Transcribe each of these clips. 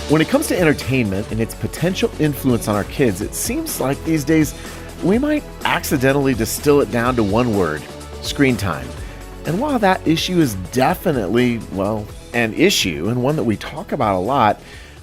When it comes to entertainment and its potential influence on our kids, it seems like these days we might accidentally distill it down to one word: screen time. And while that issue is definitely, well, an issue and one that we talk about a lot,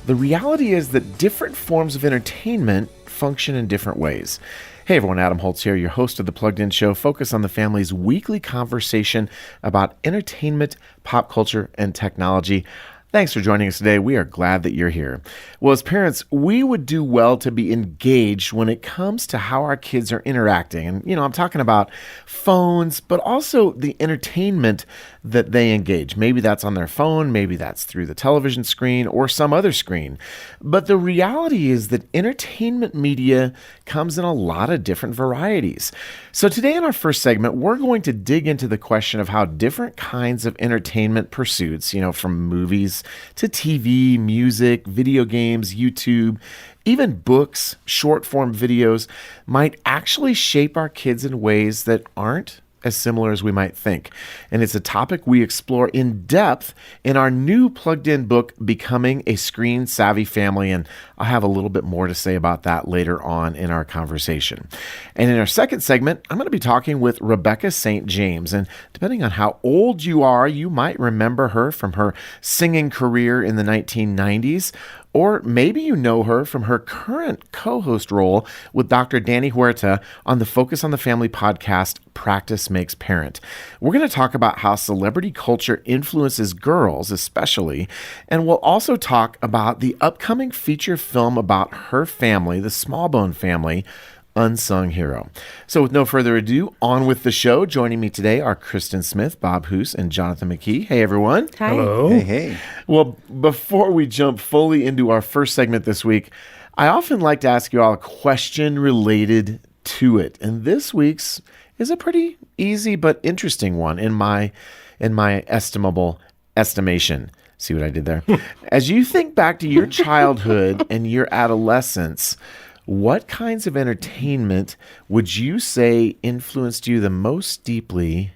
the reality is that different forms of entertainment function in different ways. Hey everyone, Adam Holz here, your host of the Plugged In Show, focused on the family's weekly conversation about entertainment, pop culture, and technology. Thanks for joining us today. We are glad that you're here. Well, as parents, we would do well to be engaged when it comes to how our kids are interacting. And, I'm talking about phones, but also the entertainment that they engage. Maybe that's on their phone, maybe that's through the television screen or some other screen. But the reality is that entertainment media comes in a lot of different varieties. So today in our first segment, we're going to dig into the question of how different kinds of entertainment pursuits, from movies to TV, music, video games, YouTube, even books, short form videos, might actually shape our kids in ways that aren't as similar as we might think. And it's a topic we explore in depth in our new Plugged In book, Becoming a Screen Savvy Family. And I'll have a little bit more to say about that later on in our conversation. And in our second segment, I'm going to be talking with Rebecca St. James. And depending on how old you are, you might remember her from her singing career in the 1990s. Or maybe you know her from her current co-host role with Dr. Danny Huerta on the Focus on the Family podcast, Practice Makes Parent. We're going to talk about how celebrity culture influences girls especially, and we'll also talk about the upcoming feature film about her family, the Smallbone family, Unsung Hero. So with no further ado, on with the show. Joining me today are Kristen Smith, Bob Hoos, and Jonathan McKee. Hey, everyone. Hi. Hello. Hey. Well, before we jump fully into our first segment this week, I often like to ask you all a question related to it. And this week's is a pretty easy but interesting one in my estimable estimation. See what I did there? As you think back to your childhood and your adolescence, what kinds of entertainment would you say influenced you the most deeply,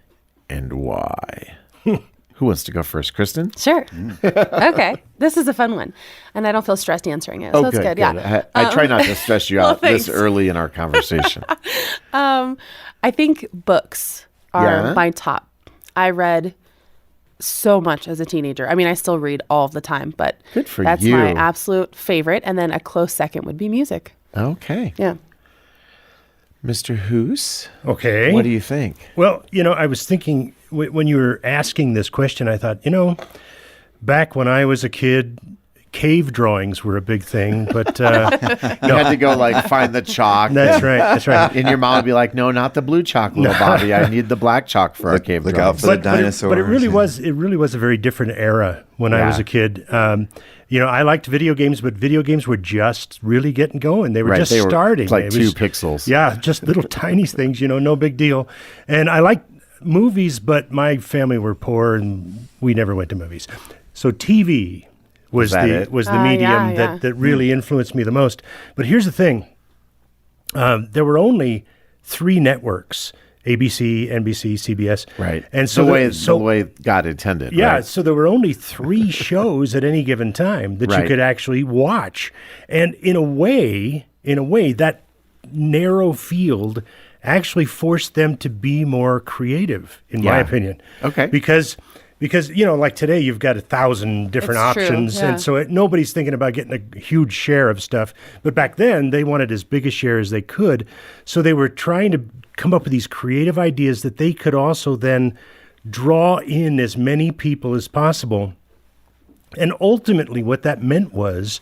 and why? Who wants to go first? Kristen? Sure. Okay. This is a fun one. And I don't feel stressed answering it. So that's good. Yeah. I try not to stress you out this early in our conversation. I think books are my top. I read so much as a teenager. I mean, I still read all of the time, but good for that's you. my absolute favorite. And then a close second would be music. Okay. Yeah. Mr. Hoos? Okay. What do you think? Well, I was thinking when you were asking this question, I thought, back when I was a kid, cave drawings were a big thing, but you had to go find the chalk. That's right. And your mom would be like, "No, not the blue chalk, little Bobby. I need the black chalk for our cave Look drawings." out for the dinosaurs. But it really was a very different era when I was a kid. I liked video games, but video games were just really getting going. They were just starting. It's like 2 pixels. Yeah, just little tiny things, no big deal. And I liked movies, but my family were poor and we never went to movies. So TV was the medium that really influenced me the most. But here's the thing. There were only 3 networks: ABC, NBC, CBS. Right. And so the way God intended. Yeah. Right? So there were only 3 shows at any given time that you could actually watch. And in a way, that narrow field actually forced them to be more creative, in my opinion. Okay. Because like today, you've got 1,000 different options. True, yeah. And so nobody's thinking about getting a huge share of stuff. But back then, they wanted as big a share as they could. So they were trying to come up with these creative ideas that they could also then draw in as many people as possible. And ultimately, what that meant was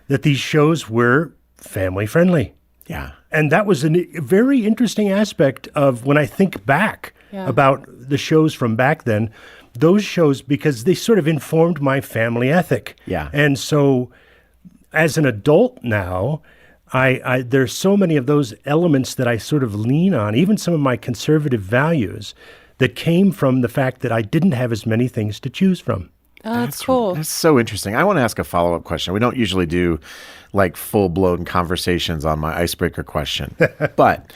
that these shows were family friendly. Yeah. And that was a very interesting aspect of when I think back about the shows from back then. Those shows, because they sort of informed my family ethic. Yeah. And so as an adult now, there's so many of those elements that I sort of lean on, even some of my conservative values that came from the fact that I didn't have as many things to choose from. Oh, that's cool. That's so interesting. I want to ask a follow-up question. We don't usually do full-blown conversations on my icebreaker question, but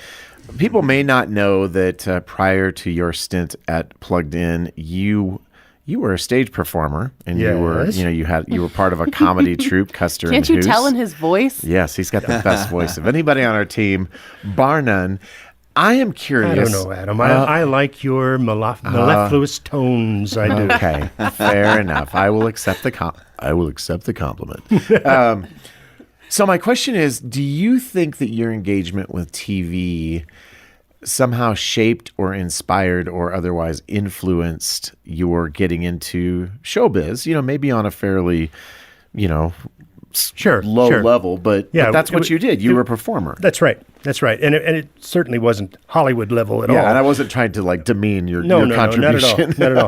people may not know that prior to your stint at Plugged In, you you were a stage performer, and Yes. you were part of a comedy troupe, Custer Can't and you tell Hoos. in his voice? Yes, he's got the best voice of anybody on our team, bar none. I am curious. I don't know, Adam. I like your mellifluous tones. I do. Okay, fair enough. I will accept the compliment. So my question is, do you think that your engagement with TV somehow shaped or inspired or otherwise influenced your getting into showbiz? Maybe on a fairly, low level, but that's what you did. You were a performer. That's right. And it certainly wasn't Hollywood level at all. Yeah, and I wasn't trying to demean your contribution. Not at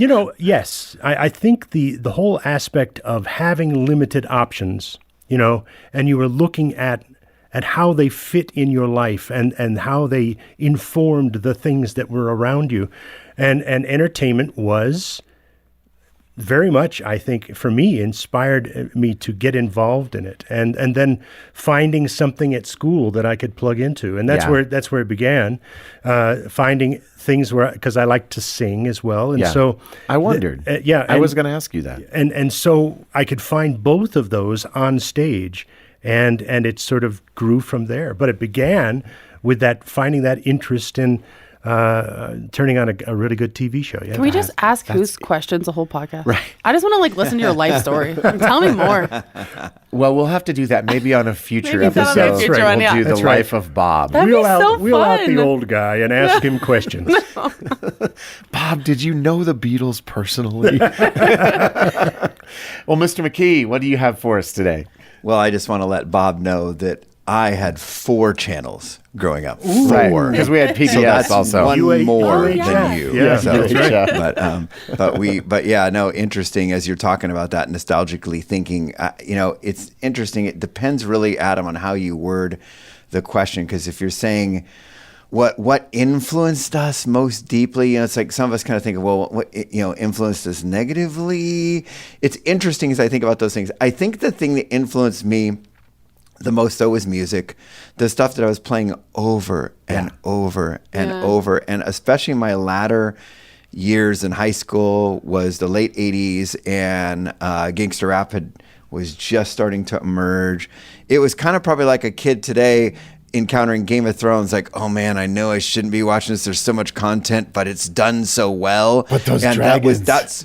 all. Yes, I think the whole aspect of having limited options, and you were looking at how they fit in your life and how they informed the things that were around you. And entertainment was very much, I think, for me, inspired me to get involved in it, and then finding something at school that I could plug into, and that's where it began. Finding things because I like to sing as well, and so I wondered. I was going to ask you that, and so I could find both of those on stage, and it sort of grew from there. But it began with finding that interest in turning on a really good TV show. Yeah. Can we just ask whose questions the whole podcast? Right. I just want to listen to your life story. Tell me more. Well, we'll have to do that maybe on a future Maybe episode. on a future one, We'll do the life of Bob. That'd be so Wheel out fun. the old guy and ask him questions. Bob, did you know the Beatles personally? Well, Mr. McKee, what do you have for us today? Well, I just want to let Bob know that I had 4 channels growing up. Ooh. 4. Because we had PBS so that's also. one more than you. Yeah, so, that's right. But yeah, no, interesting as you're talking about that, nostalgically thinking, it's interesting. It depends really, Adam, on how you word the question. Because if you're saying what influenced us most deeply, it's like some of us kind of think, well, what influenced us negatively? It's interesting as I think about those things. I think the thing that influenced me the most, though, was music. The stuff that I was playing over and over and over, and especially my latter years in high school was the late 80s, and gangster rap was just starting to emerge. It was kind of probably like a kid today encountering Game of Thrones, like, oh man, I know I shouldn't be watching this. There's so much content, but it's done so well. But those and dragons. That's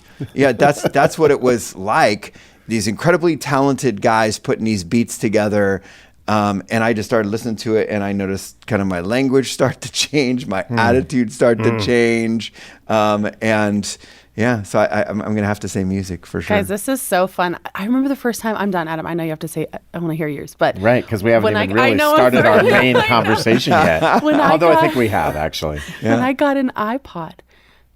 what it was like. These incredibly talented guys putting these beats together. And I just started listening to it, and I noticed kind of my language start to change, my attitude start to change. So I'm going to have to say music for sure. Guys, this is so fun. I remember the first time. I'm done, Adam. I know you have to say, I want to hear yours. But right, because we haven't even really know started our main conversation yet. Although I think we have, actually. When I got an iPod,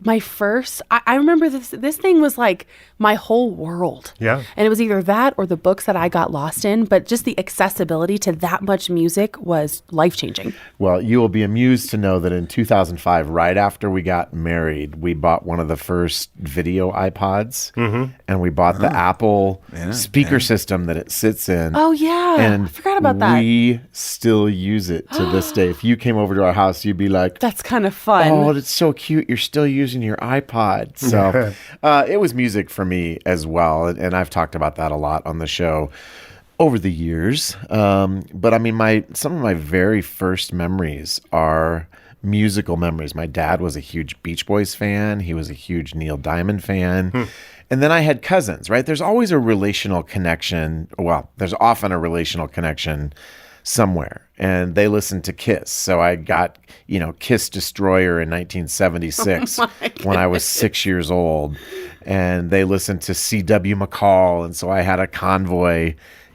my first, I remember this thing was like my whole world. Yeah. And it was either that or the books that I got lost in, but just the accessibility to that much music was life-changing. Well, you will be amused to know that in 2005, right after we got married, we bought one of the first video iPods, and we bought the Apple speaker system that it sits in. Oh, yeah. And I forgot about that. We still use it to this day. If you came over to our house, you'd be like, that's kind of fun. oh, it's so cute. You're still using your iPod. So it was music for me as well. And I've talked about that a lot on the show over the years. But I mean, some of my very first memories are musical memories. My dad was a huge Beach Boys fan. He was a huge Neil Diamond fan. And then I had cousins, right? There's always a relational connection. Well, there's often a relational connection somewhere, and they listened to Kiss. So I got, Kiss Destroyer in 1976 when I was 6 years old, and they listened to C.W. McCall, and so I had a Convoy,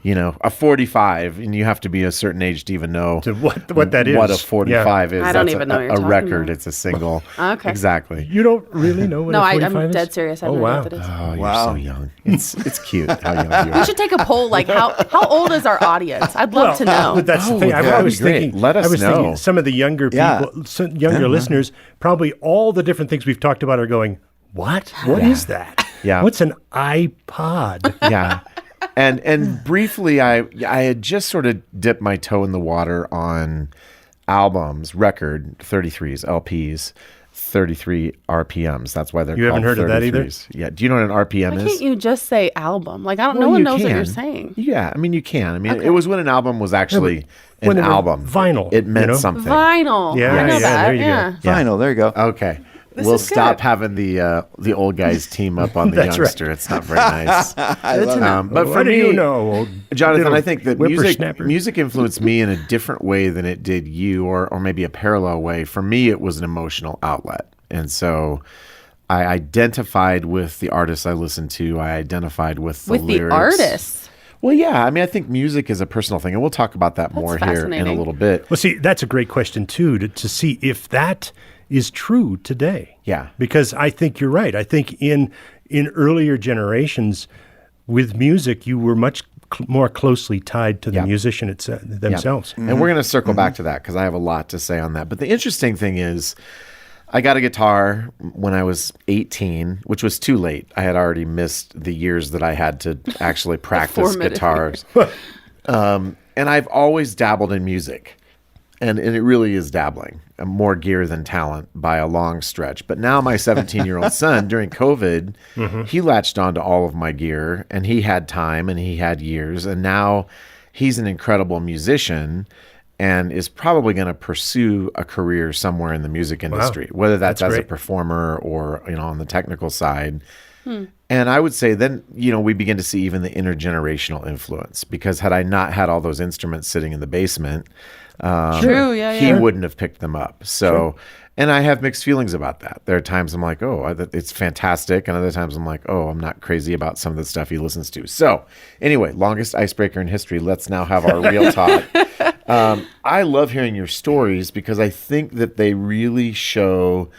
a 45, and you have to be a certain age to even know what that is. What a 45 is. I don't That's even know what you're a talking record. about. It's a single. Okay. Exactly. You don't really know what a 45 I'm is? dead serious. I have no idea what it is. Oh, you're so young. It's cute how young you We are. should take a poll. Like, how old is our audience? I'd love to know. But that's the thing. I that'd was be great. thinking. Let us I was know. thinking some of the younger people, younger listeners, probably all the different things we've talked about are going, what? What is that? Yeah. What's an iPod? Yeah. And briefly, I had just sort of dipped my toe in the water on albums, record 33s, LPs, 33 RPMs. That's why they're You called haven't heard of that either? 33s. Yeah. Do you know what an RPM Why is? can't you just say album? Like, I don't. Well, no one you knows what can. you're saying. Yeah, I mean, you can. I mean, it was when an album was actually when an they were album. vinyl, It meant you know? something. Vinyl. Yeah, I know yeah, that. there you go. Yeah. Vinyl, there you go. Okay. We'll is stop good. having the old guys team up on the That's right. youngster. It's not very nice. Good to know. But for What do me, you know, Jonathan, little I think that whippersnapper? music influenced me in a different way than it did you, or maybe a parallel way. For me, it was an emotional outlet. And so I identified with the artists I listened to. I identified with the lyrics. The artists. Well, yeah. I mean, I think music is a personal thing, and we'll talk about that more here in a fascinating. little bit. Well, see, that's a great question, too, to see if that is true today. Yeah. Because I think you're right. I think in earlier generations with music, you were much more closely tied to the musician themselves. Yeah. And we're going to circle back to that because I have a lot to say on that. But the interesting thing is, I got a guitar when I was 18, which was too late. I had already missed the years that I had to actually practice formative guitars. And I've always dabbled in music. And it really is dabbling. More gear than talent by a long stretch. But now my 17-year-old son, during COVID, he latched onto all of my gear, and he had time and he had years. And now he's an incredible musician and is probably going to pursue a career somewhere in the music industry, whether that's as a performer or on the technical side. And I would say then, we begin to see even the intergenerational influence, because had I not had all those instruments sitting in the basement, True, yeah, he yeah. wouldn't have picked them up. So, and I have mixed feelings about that. There are times I'm like, oh, it's fantastic. And other times I'm like, oh, I'm not crazy about some of the stuff he listens to. So anyway, longest icebreaker in history. Let's now have our real talk. I love hearing your stories because I think that they really show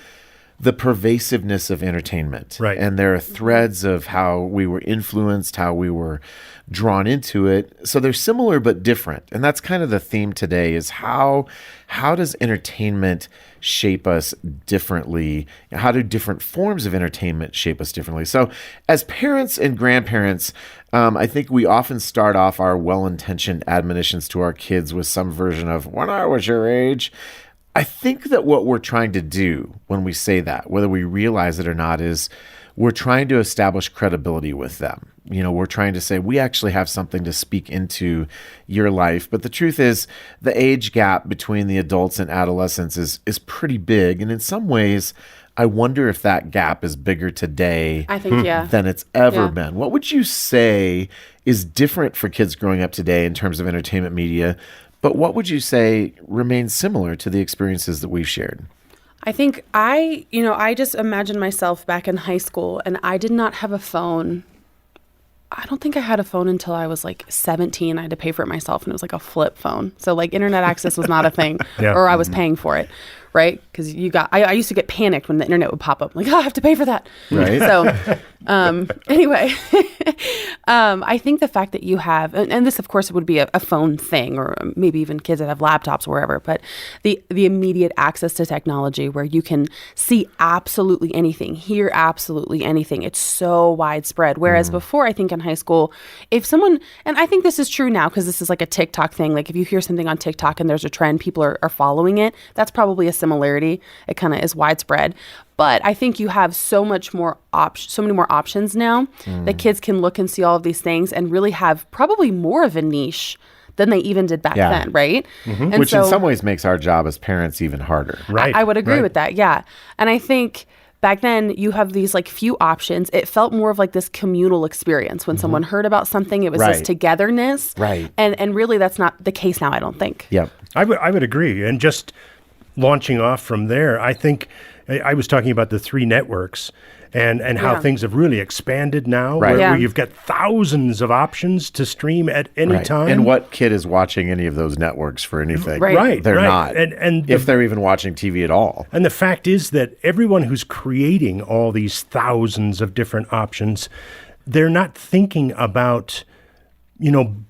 the pervasiveness of entertainment. Right. And there are threads of how we were influenced, how we were drawn into it. So they're similar but different. And that's kind of the theme today, is how does entertainment shape us differently? How do different forms of entertainment shape us differently? So as parents and grandparents, I think we often start off our well-intentioned admonitions to our kids with some version of, when I was your age. I think that what we're trying to do when we say that, whether we realize it or not, is we're trying to establish credibility with them. We're trying to say, we actually have something to speak into your life. But the truth is, the age gap between the adults and adolescents is pretty big. And in some ways, I wonder if that gap is bigger today I think, than it's ever Yeah. been. What would you say is different for kids growing up today in terms of entertainment media? But what would you say remains similar to the experiences that we've shared? I think I just imagine myself back in high school, and I did not have a phone. I don't think I had a phone until I was like 17. I had to pay for it myself, and it was like a flip phone. So like internet access was not a thing, or I was paying for it, right? Because I used to get panicked when the internet would pop up. I'm like, I have to pay for that. Right. So anyway, I think the fact that you have, and this of course would be a phone thing, or maybe even kids that have laptops or wherever, but the immediate access to technology where you can see absolutely anything, hear absolutely anything. It's so widespread. Whereas before, I think in high school, if someone, and I think this is true now because this is like a TikTok thing, like if you hear something on TikTok and there's a trend, people are following it, that's probably a similarity. It kind of is widespread. But I think you have so many more options now that kids can look and see all of these things and really have probably more of a niche than they even did back then, right? And Which so, in some ways makes our job as parents even harder. Right. I would agree right. with that, yeah. And I think back then you have these like few options. It felt more of like this communal experience. When someone heard about something, it was this Right. togetherness. Right. And really that's not the case now, I don't think. Yep. I would agree. And just launching off from there, I think I was talking about the 3 networks and how Yeah. things have really expanded now, Right. where, Yeah. where you've got thousands of options to stream at any Right. time. And what kid is watching any of those networks for anything? Right. Right. They're right. not. And if they're even watching TV at all. And the fact is that everyone who's creating all these thousands of different options, they're not thinking about,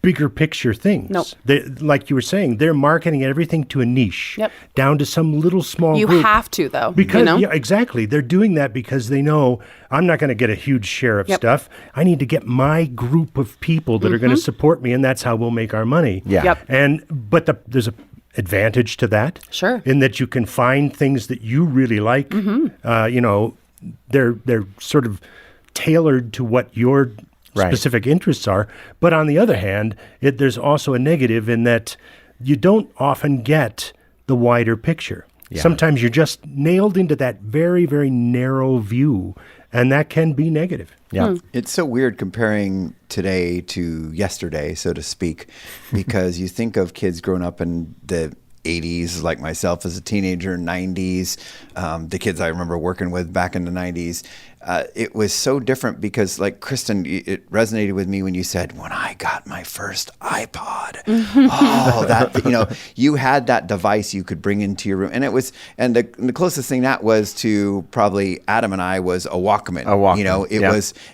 bigger picture things. Nope. Like you were saying, they're marketing everything to a niche, Yep. down to some little small You group. have to though. Because, you know? yeah, exactly. They're doing that because they know I'm not going to get a huge share of Yep. stuff. I need to get my group of people that are going to support me, and that's how we'll make our money. Yeah. Yep. But there's advantage to that. Sure. In that you can find things that you really like. They're sort of tailored to what your specific interests are. But on the other hand, there's also a negative in that you don't often get the wider picture. Yeah. Sometimes you're just nailed into that very, very narrow view, and that can be negative. Yeah. It's so weird comparing today to yesterday, so to speak, because you think of kids growing up in the 80s, like myself as a teenager, 90s, the kids I remember working with back in the 90s. It was so different because, like Kristen, it resonated with me when you said, when I got my first iPod, you had that device you could bring into your room. And the closest thing that was to probably Adam and I was a Walkman.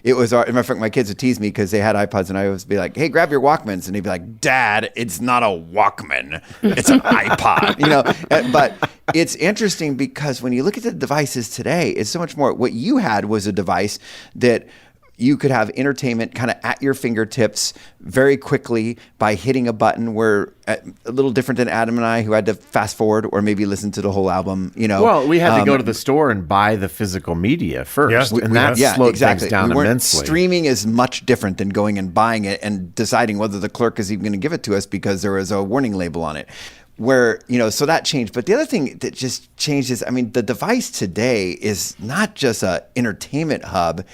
It was our, in fact, my kids would tease me because they had iPods and I would be like, hey, grab your Walkmans. And they'd be like, Dad, it's not a Walkman. It's an iPod, but it's interesting because when you look at the devices today, it's so much more. What you had was a device that you could have entertainment kind of at your fingertips very quickly by hitting a button, where a little different than Adam and I, who had to fast forward or maybe listen to the whole album, Well, we had to go to the store and buy the physical media first. Yeah, and that slowed things down immensely. Streaming is much different than going and buying it and deciding whether the clerk is even going to give it to us because there was a warning label on it. Where, so that changed. But the other thing that just changed is, the device today is not just a entertainment hub,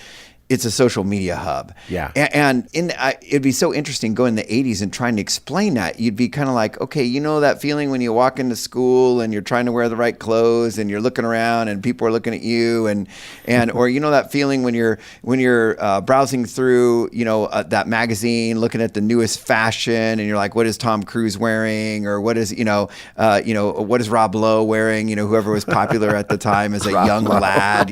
it's a social media hub. Yeah. And it'd be so interesting going in the 80s and trying to explain that. You'd be kind of like, okay, that feeling when you walk into school and you're trying to wear the right clothes and you're looking around and people are looking at you and or that feeling when you're browsing through, that magazine, looking at the newest fashion and you're like, what is Tom Cruise wearing? Or what is, what is Rob Lowe wearing? Whoever was popular at the time as a young lad,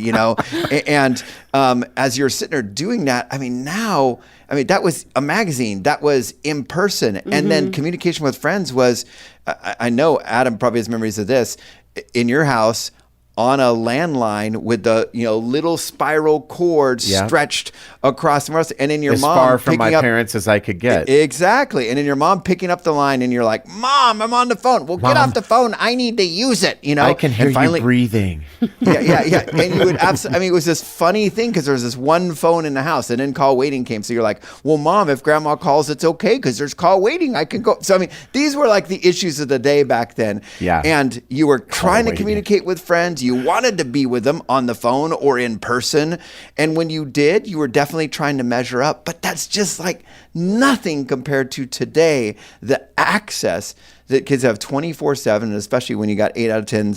and as you're sitting there doing that, now, that was a magazine, that was in person. And then communication with friends was, I know Adam probably has memories of this, in your house, on a landline with the little spiral cord stretched across the house, and then your mom as far from my up, parents as I could get. Exactly, and then your mom picking up the line, and you're like, "Mom, I'm on the phone." Well, Mom, get off the phone. I need to use it. I can hear you breathing. Yeah. And you would absolutely. It was this funny thing because there was this one phone in the house, and then call waiting came. So you're like, "Well, Mom, if Grandma calls, it's okay because there's call waiting. I can go." So these were like the issues of the day back then. Yeah, and you were trying to communicate with friends. You wanted to be with them on the phone or in person. And when you did, you were definitely trying to measure up. But that's just like nothing compared to today, the access that kids have 24/7, and especially when you got 8 out of 10,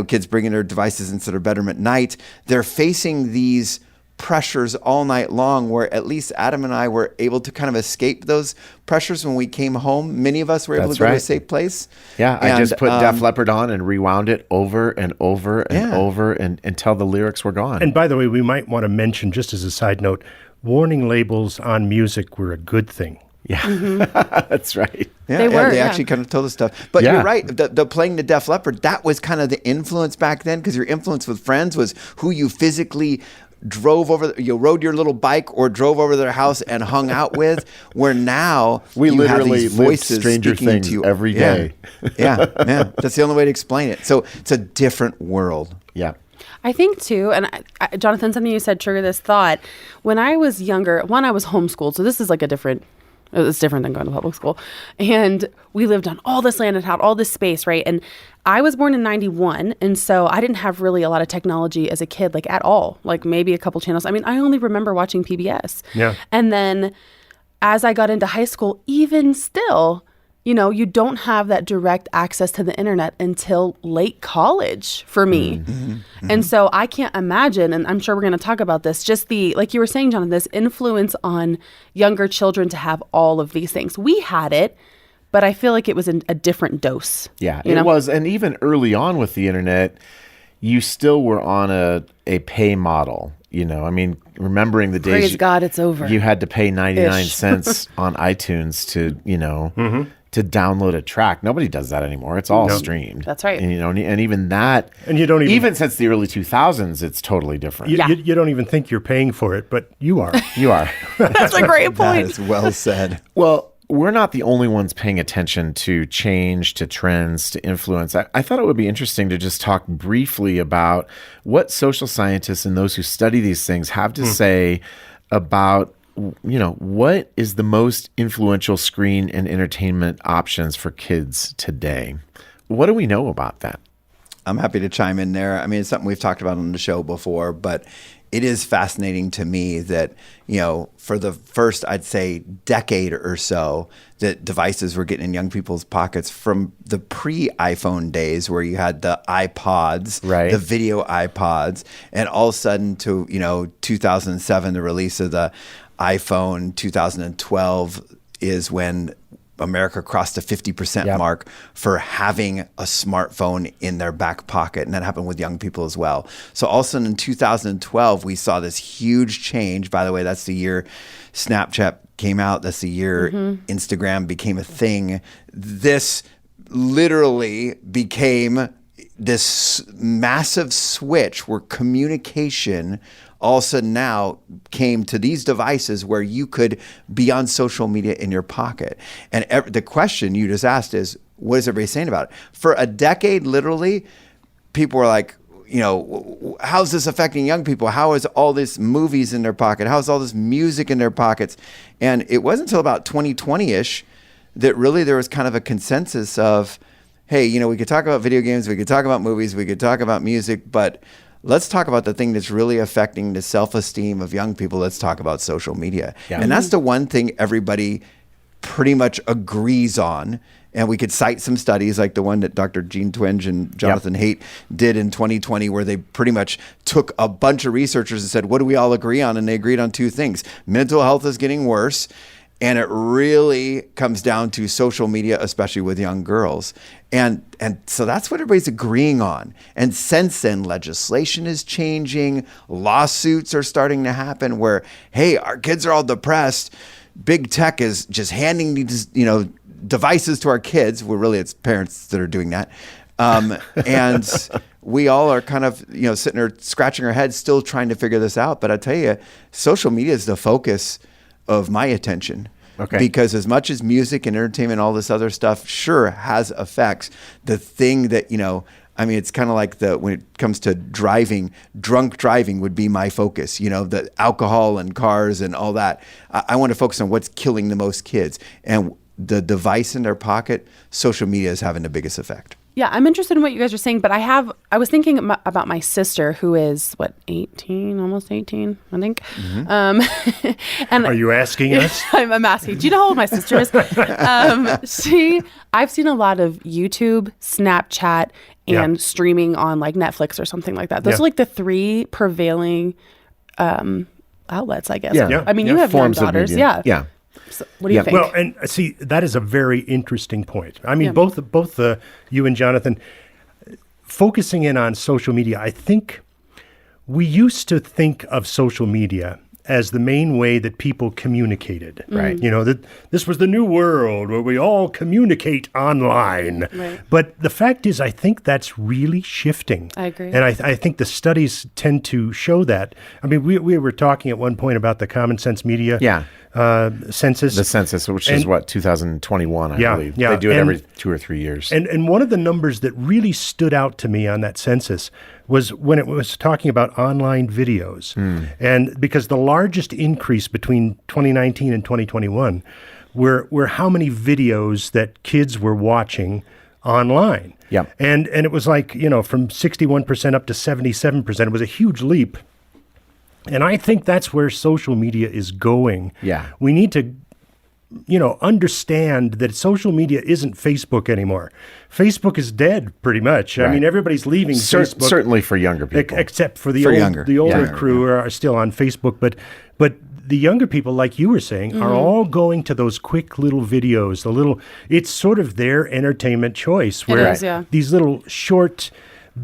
kids bringing their devices into their bedroom at night. They're facing these pressures all night long, where at least Adam and I were able to kind of escape those pressures when we came home. Many of us were able to go to a safe place. Yeah, I just put Def Leppard on and rewound it over and over and over until the lyrics were gone. And by the way, we might want to mention, just as a side note, warning labels on music were a good thing. Yeah, that's right. Yeah, they actually kind of told us stuff. But you're right. The playing the Def Leppard, that was kind of the influence back then, because your influence with friends was who you physically drove over, you rode your little bike or drove over their house and hung out with, where now we literally have these voices Stranger Things to you every day. Yeah. That's the only way to explain it. So it's a different world. Yeah. I think too, and Jonathan, something you said triggered this thought. When I was younger, I was homeschooled, so this is like it's different than going to public school. And we lived on all this land and had all this space, right? And I was born in 91, and so I didn't have really a lot of technology as a kid, like at all, like maybe a couple channels. I only remember watching PBS. Yeah. And then as I got into high school, even still, you don't have that direct access to the internet until late college for me. Mm-hmm. And so I can't imagine, and I'm sure we're going to talk about this, just like you were saying, Jonathan, this influence on younger children to have all of these things. We had it, but I feel like it was a different dose. Yeah, it was. And even early on with the internet, you still were on a pay model. Remembering the days. Praise God, it's over. You had to pay 99 cents on iTunes to, to download a track. Nobody does that anymore. It's all streamed. That's right. And and even that, and you don't even since the early 2000s, it's totally different. You don't even think you're paying for it, but you are. You are. That's a great point. That is well said. Well, we're not the only ones paying attention to change, to trends, to influence. I thought it would be interesting to just talk briefly about what social scientists and those who study these things have to say about, what is the most influential screen and entertainment options for kids today. What do we know about that? I'm happy to chime in there. I mean, it's something we've talked about on the show before, but it is fascinating to me that, for the first, I'd say, decade or so, that devices were getting in young people's pockets from the pre-iPhone days where you had the iPods, right, the video iPods, and all of a sudden to, 2007, the release of the iPhone, 2012 is when America crossed the 50% mark for having a smartphone in their back pocket. And that happened with young people as well. So all of a sudden in 2012, we saw this huge change. By the way, that's the year Snapchat came out. That's the year Instagram became a thing. This literally became this massive switch where communication all of a sudden now came to these devices where you could be on social media in your pocket. And the question you just asked is, what is everybody saying about it? For a decade, literally, people were like, how's this affecting young people? How is all this movies in their pocket? How is all this music in their pockets? And it wasn't until about 2020-ish that really there was kind of a consensus of, hey, we could talk about video games, we could talk about movies, we could talk about music, but let's talk about the thing that's really affecting the self-esteem of young people. Let's talk about social media. Yeah. And that's the one thing everybody pretty much agrees on. And we could cite some studies like the one that Dr. Gene Twenge and Jonathan Haidt did in 2020, where they pretty much took a bunch of researchers and said, what do we all agree on? And they agreed on two things. Mental health is getting worse. And it really comes down to social media, especially with young girls. And so that's what everybody's agreeing on. And since then, legislation is changing. Lawsuits are starting to happen where, hey, our kids are all depressed. Big tech is just handing these, devices to our kids. Well, really, it's parents that are doing that. And we all are kind of, sitting there scratching our heads, still trying to figure this out. But I tell you, social media is the focus of my attention. Okay. Because as much as music and entertainment, all this other stuff, sure has effects. The thing that, it's kind of like when it comes to driving, drunk driving would be my focus, the alcohol and cars and all that. I want to focus on what's killing the most kids. And the device in their pocket, social media is having the biggest effect. Yeah, I'm interested in what you guys are saying, but I was thinking about my sister, who is 18, almost 18, I think. And are you asking us? I'm asking. Do you know how old my sister is? I've seen a lot of YouTube, Snapchat, and streaming on like Netflix or something like that. Those are like the three prevailing outlets, I guess. Yeah. I mean, you have young daughters. Yeah. So what do you think? Well, and see, that is a very interesting point. I mean, both you and Jonathan, focusing in on social media, I think we used to think of social media as the main way that people communicated. Right. That this was the new world where we all communicate online. Right. But the fact is, I think that's really shifting. I agree. And I think the studies tend to show that. I mean, we were talking at one point about the Common Sense Media census. The census, which is 2021, I believe. They do it every 2 or 3 years. And one of the numbers that really stood out to me on that census was when it was talking about online videos. And because the largest increase between 2019 and 2021 were how many videos that kids were watching online. Yeah. And it was like, from 61% up to 77%. It was a huge leap. And I think that's where social media is going. Yeah. We need to, understand that social media isn't Facebook anymore. Facebook is dead, pretty much. Right. I mean, everybody's leaving Facebook. Certainly for younger people. Except for the older crew are still on Facebook. But the younger people, like you were saying, are all going to those quick little videos. It's sort of their entertainment choice. Where these little short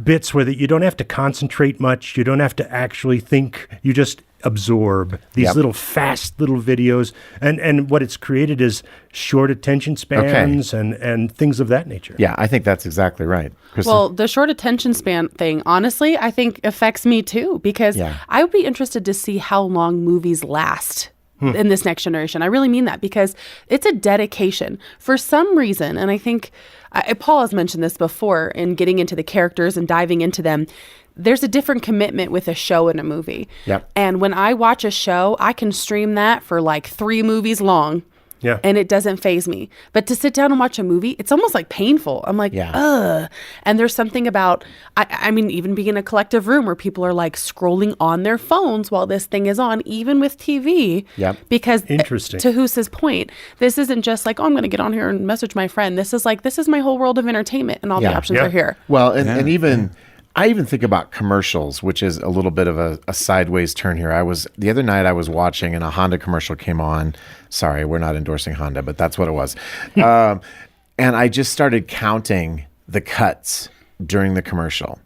bits where you don't have to concentrate much, you don't have to actually think, you just absorb these little fast little videos, and what it's created is short attention spans and things of that nature. Yeah, I think that's exactly right. Kristen? Well, the short attention span thing, honestly, I think affects me too, because I would be interested to see how long movies last in this next generation. I really mean that, because it's a dedication for some reason. And I think Paul has mentioned this before in getting into the characters and diving into them. There's a different commitment with a show and a movie. Yep. And when I watch a show, I can stream that for like 3 movies long. Yeah. And it doesn't faze me. But to sit down and watch a movie, it's almost like painful. I'm like, ugh. And there's something about, I mean, even being in a collective room where people are like scrolling on their phones while this thing is on, even with TV. Yep. Because Interesting. To Hoose's point, this isn't just like, oh, I'm going to get on here and message my friend. This is like, this is my whole world of entertainment, and all the options are here. Well, and even... I even think about commercials, which is a little bit of a sideways turn here. The other night I was watching and a Honda commercial came on. Sorry, we're not endorsing Honda, but that's what it was. And I just started counting the cuts during the commercial.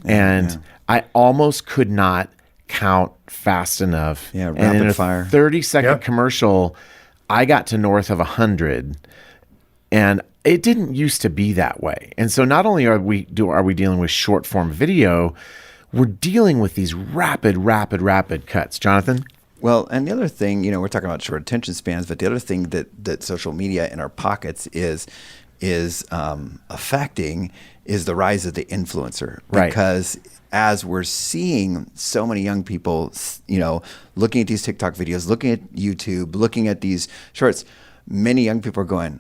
And I almost could not count fast enough. Yeah, and in rapid a fire. 30-second commercial, I got to north of 100. And it didn't used to be that way. And so not only are we dealing with short form video, we're dealing with these rapid cuts. Jonathan? Well, and the other thing, we're talking about short attention spans, but the other thing that social media in our pockets is affecting is the rise of the influencer. Right. Because as we're seeing so many young people, looking at these TikTok videos, looking at YouTube, looking at these shorts, many young people are going,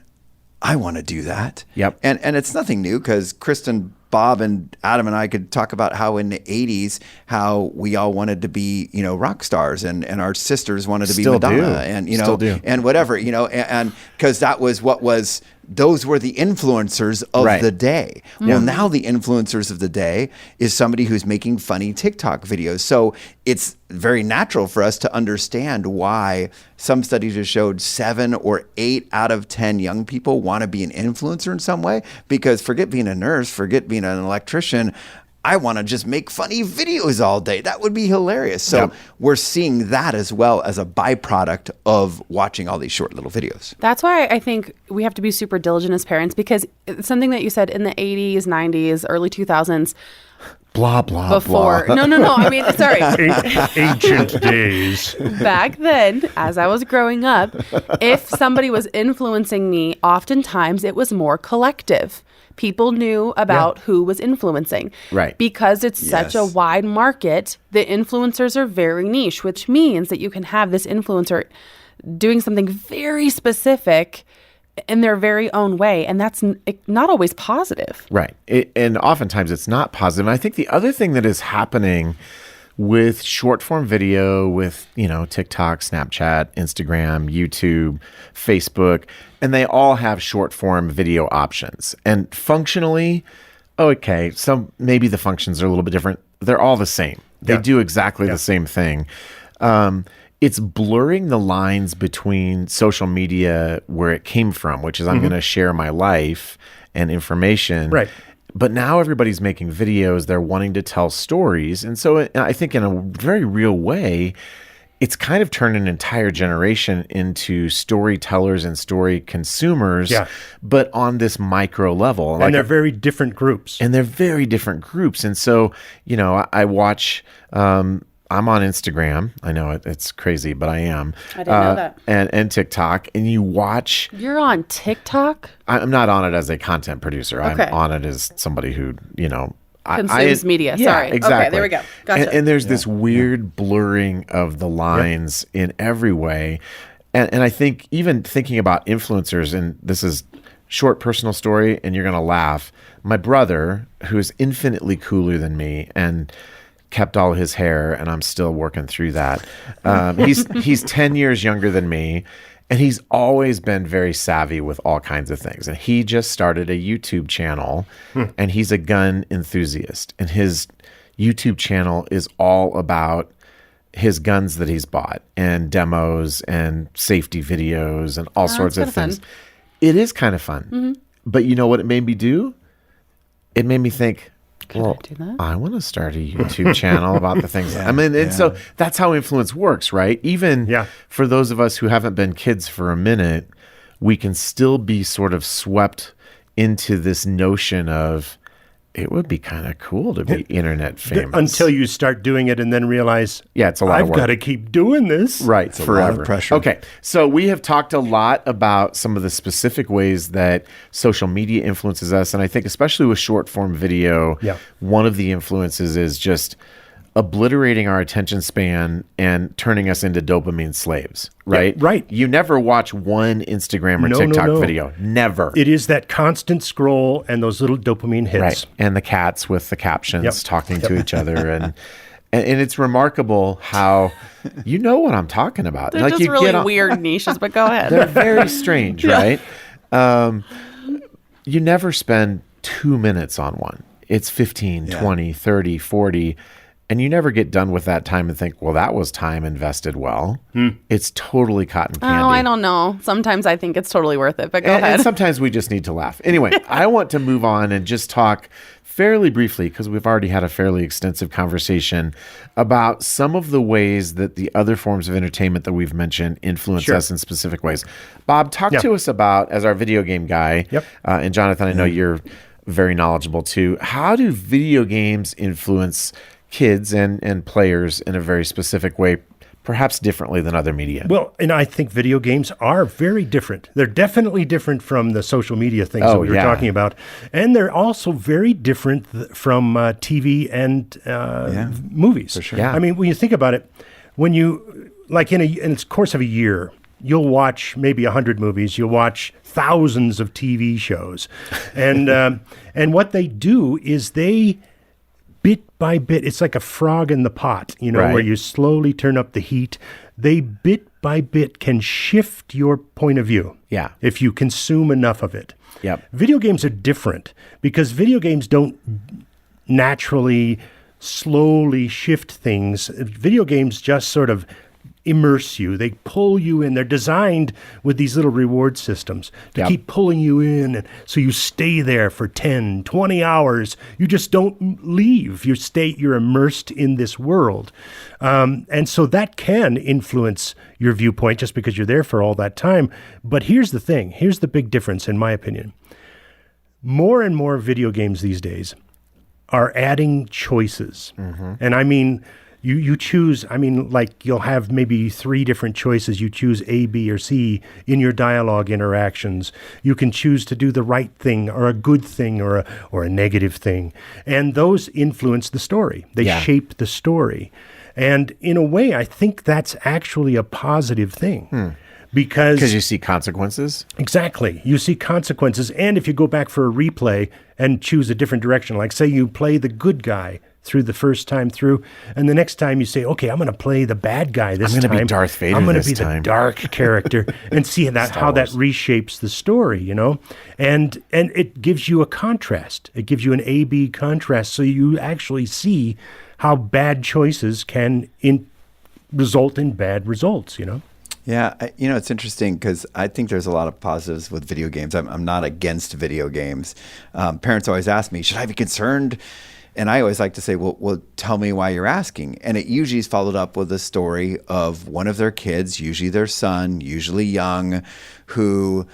I want to do that. Yep. And it's nothing new, because Kristen, Bob, and Adam and I could talk about how in the 80s, how we all wanted to be, rock stars, and our sisters wanted to be Madonna, and, Still do. and whatever, and because that was those were the influencers of the day. Well, now the influencers of the day is somebody who's making funny TikTok videos. So it's very natural for us to understand why some studies have showed 7 or 8 out of 10 young people want to be an influencer in some way, because forget being a nurse, forget being an electrician. I want to just make funny videos all day. That would be hilarious. So we're seeing that as well as a byproduct of watching all these short little videos. That's why I think we have to be super diligent as parents, because it's something that you said in the 80s, 90s, early 2000s. Blah, blah, before. blah. No. I mean, sorry. Ancient days. Back then, as I was growing up, if somebody was influencing me, oftentimes it was more collective. People knew about who was influencing. Right. Because it's such a wide market, the influencers are very niche, which means that you can have this influencer doing something very specific in their very own way. And that's not always positive. Right. And oftentimes it's not positive. And I think the other thing that is happening with short form video, with, TikTok, Snapchat, Instagram, YouTube, Facebook, and they all have short form video options. And functionally, maybe the functions are a little bit different. They're all the same. They do exactly the same thing. It's blurring the lines between social media, where it came from, which is I'm going to share my life and information. Right. But now everybody's making videos. They're wanting to tell stories. And so I think in a very real way, it's kind of turned an entire generation into storytellers and story consumers, but on this micro level. And they're very different groups. And so, I watch... I'm on Instagram. I know it's crazy, but I am. I didn't know that. And TikTok. And you watch... You're on TikTok? I'm not on it as a content producer. Okay. I'm on it as somebody who, consumes media. Yeah, Sorry. exactly. Okay, there we go. Gotcha. And there's this weird blurring of the lines in every way. And I think even thinking about influencers, and this is short personal story, and you're going to laugh. My brother, who is infinitely cooler than me, and kept all his hair, and I'm still working through that. He's 10 years younger than me, and he's always been very savvy with all kinds of things. And he just started a YouTube channel, and he's a gun enthusiast. And his YouTube channel is all about his guns that he's bought, and demos, and safety videos, and all sorts of things. Fun. It is kind of fun. Mm-hmm. But you know what it made me do? It made me think, I want to start a YouTube channel about the things. So that's how influence works, right? Even for those of us who haven't been kids for a minute, we can still be sort of swept into this notion of it would be kind of cool to be internet famous. Until you start doing it and then realize, it's a lot of I've work. got to keep doing this. Right, It's a forever. lot of pressure. Okay, so we have talked a lot about some of the specific ways that social media influences us, and I think especially with short form video, one of the influences is just obliterating our attention span and turning us into dopamine slaves, right? Yeah, right. You never watch one Instagram or No, TikTok no. video. Never. It is that constant scroll and those little dopamine hits. Right. And the cats with the captions Yep. talking to each other. And it's remarkable how you know what I'm talking about. They're just you really get on- weird niches, but go ahead. They're very strange, right? You never spend 2 minutes on one. It's 15, 20, 30, 40. And you never get done with that time and think, well, that was time invested well. It's totally cotton candy. Oh, I don't know. Sometimes I think it's totally worth it, but go And ahead. sometimes we just need to laugh. Anyway, I want to move on and just talk fairly briefly, because we've already had a fairly extensive conversation about some of the ways that the other forms of entertainment that we've mentioned influence us in specific ways. Bob, talk to us about, as our video game guy, and Jonathan, I know you're very knowledgeable too, how do video games influence kids and players in a very specific way, perhaps differently than other media? Well, and I think video games are very different. They're definitely different from the social media things that we were talking about. And they're also very different from TV and movies. For sure. Yeah. I mean, when you think about it, when you, like in the course of a year, you'll watch maybe 100 movies, you'll watch thousands of TV shows. And and what they do is they, bit by bit, it's like a frog in the pot, where you slowly turn up the heat. They bit by bit can shift your point of view. Yeah. If you consume enough of it. Yep. Video games are different because video games don't naturally slowly shift things. Video games just sort of immerse you. They pull you in. They're designed with these little reward systems to keep pulling you in. And so you stay there for 10, 20 hours. You just don't leave. You're immersed in this world. And so that can influence your viewpoint just because you're there for all that time. But here's the thing. Here's the big difference, in my opinion. More and more video games these days are adding choices. And I mean, you choose, like you'll have maybe 3 different choices. You choose A, B, or C in your dialogue interactions. You can choose to do the right thing or a good thing or a negative thing. And those influence the story. They shape the story. And in a way, I think that's actually a positive thing. Because you see consequences? Exactly. You see consequences. And if you go back for a replay and choose a different direction, like say you play the good guy through the first time through, and the next time you say, okay, I'm going to play the bad guy this time. I'm going to be Darth Vader I'm going to this be time. the dark character, and see how that reshapes the story, And it gives you a contrast. It gives you an A-B contrast, so you actually see how bad choices can result in bad results, Yeah, it's interesting because I think there's a lot of positives with video games. I'm not against video games. Parents always ask me, should I be concerned? And I always like to say, well, tell me why you're asking. And it usually is followed up with a story of one of their kids, usually their son, usually young, who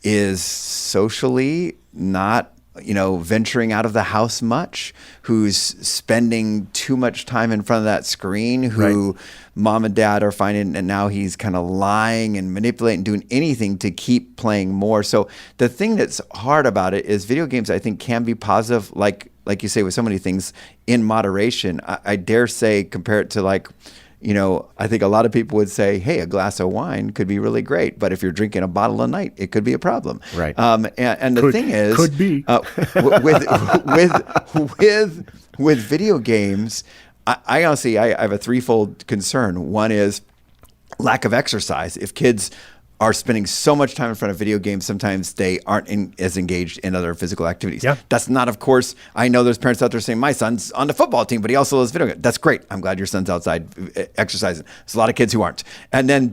is socially not venturing out of the house much, who's spending too much time in front of that screen, who mom and dad are finding, and now he's kind of lying and manipulating, doing anything to keep playing more. So the thing that's hard about it is video games, I think, can be positive, like you say, with so many things, in moderation. I dare say, compare it to I think a lot of people would say, hey, a glass of wine could be really great, but if you're drinking a bottle a night, it could be a problem. Right. And the thing is, could be with video games, I honestly, I have a threefold concern. One is lack of exercise. If kids are spending so much time in front of video games, sometimes they aren't as engaged in other physical activities. Yeah. That's not, of course, I know there's parents out there saying, my son's on the football team, but he also loves video games. That's great. I'm glad your son's outside exercising. There's a lot of kids who aren't. And then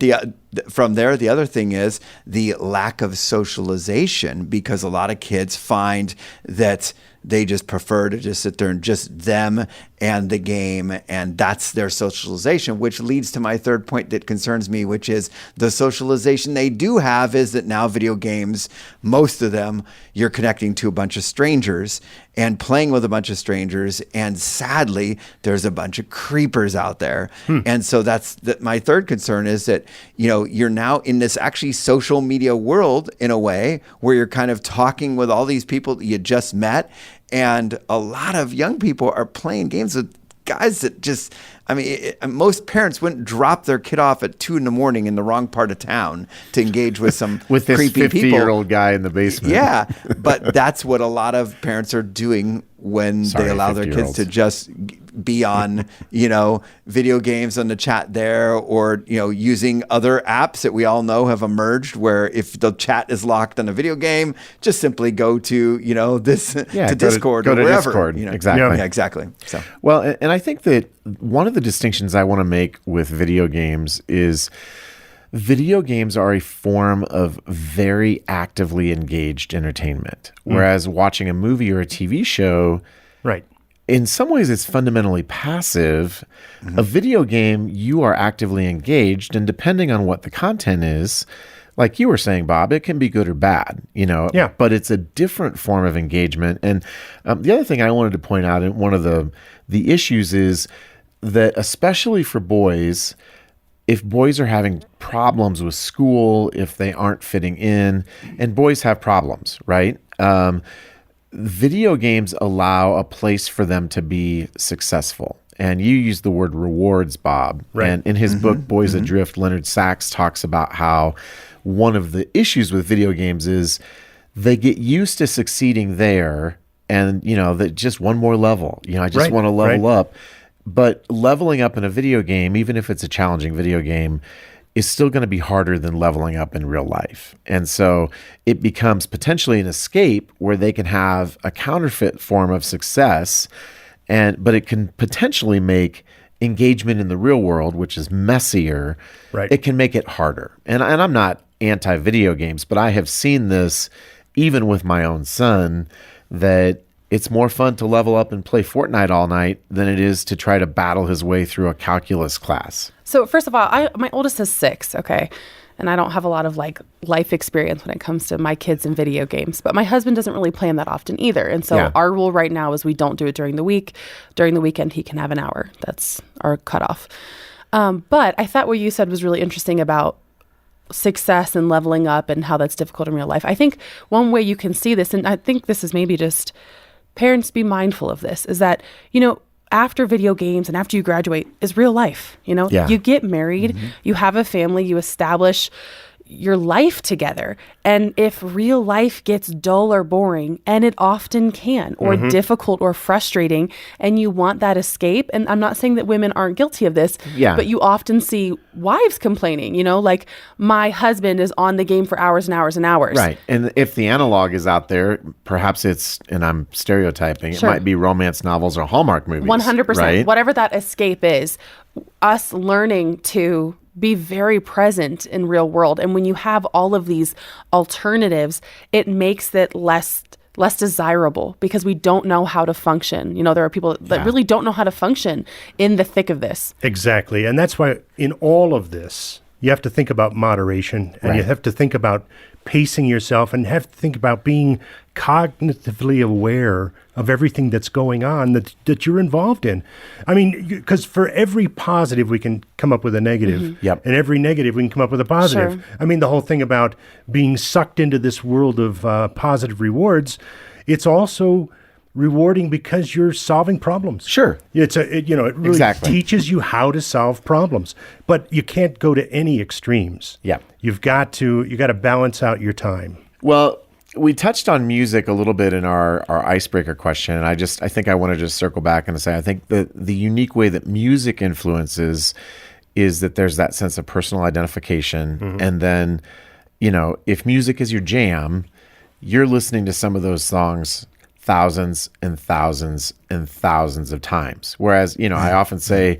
from there, the other thing is the lack of socialization, because a lot of kids find that they just prefer to just sit there and just them and the game, and that's their socialization, which leads to my third point that concerns me, which is the socialization they do have is that now video games, most of them, you're connecting to a bunch of strangers and playing with a bunch of strangers, and sadly, there's a bunch of creepers out there. And so my third concern is that, you're now in this actually social media world in a way where you're kind of talking with all these people that you just met. And a lot of young people are playing games with guys that just, most parents wouldn't drop their kid off at 2 a.m. in the wrong part of town to engage with some with this creepy 50-year-old guy in the basement. Yeah, but that's what a lot of parents are doing when they allow their kids to just be on, video games on the chat there, or, using other apps that we all know have emerged where if the chat is locked on a video game, just simply go to, to Discord or wherever. Discord. Exactly. Yeah, exactly. So, well, and I think that one of the distinctions I want to make with video games is video games are a form of very actively engaged entertainment, whereas watching a movie or a TV show, right, in some ways it's fundamentally passive. A video game, you are actively engaged, and depending on what the content is, like you were saying, Bob, it can be good or bad, Yeah. but it's a different form of engagement. And the other thing I wanted to point out, and one of the issues is that, especially for boys, if boys are having problems with school, if they aren't fitting in, and boys have problems, right? Video games allow a place for them to be successful. And you use the word rewards, Bob. Right. And in his book, Boys Adrift, Leonard Sachs talks about how one of the issues with video games is they get used to succeeding there, and, that just one more level. I just want to level up. But leveling up in a video game, even if it's a challenging video game, is still going to be harder than leveling up in real life. And so it becomes potentially an escape where they can have a counterfeit form of success, but it can potentially make engagement in the real world, which is messier, it can make it harder. And I'm not anti-video games, but I have seen this even with my own son, that it's more fun to level up and play Fortnite all night than it is to try to battle his way through a calculus class. So first of all, my oldest is 6, okay? And I don't have a lot of life experience when it comes to my kids and video games. But my husband doesn't really play them that often either. And so our rule right now is we don't do it during the week. During the weekend, he can have an hour. That's our cutoff. But I thought what you said was really interesting about success and leveling up and how that's difficult in real life. I think one way you can see this, and I think this is maybe just parents be mindful of this, is that, after video games and after you graduate is real life. You get married, you have a family, you establish your life together. And if real life gets dull or boring, and it often can, or difficult or frustrating, and you want that escape, and I'm not saying that women aren't guilty of this, but you often see wives complaining, like, my husband is on the game for hours and hours and hours. Right. And if the analog is out there, perhaps it's, and I'm stereotyping, it might be romance novels or Hallmark movies. 100%. Right? Whatever that escape is, us learning to be very present in real world. And when you have all of these alternatives, it makes it less desirable, because we don't know how to function. There are people that really don't know how to function in the thick of this. Exactly. And that's why in all of this, you have to think about moderation, and you have to think about pacing yourself, and have to think about being cognitively aware of everything that's going on that you're involved in. Because for every positive, we can come up with a negative. And every negative, we can come up with a positive. Sure. The whole thing about being sucked into this world of positive rewards, it's also rewarding because you're solving problems. Sure. It really teaches you how to solve problems, but you can't go to any extremes. Yeah. You got to balance out your time. Well, we touched on music a little bit in our icebreaker question, and I think I want to just circle back and say, I think the unique way that music influences is that there's that sense of personal identification. And then, if music is your jam, you're listening to some of those songs thousands and thousands and thousands of times. Whereas, I often say,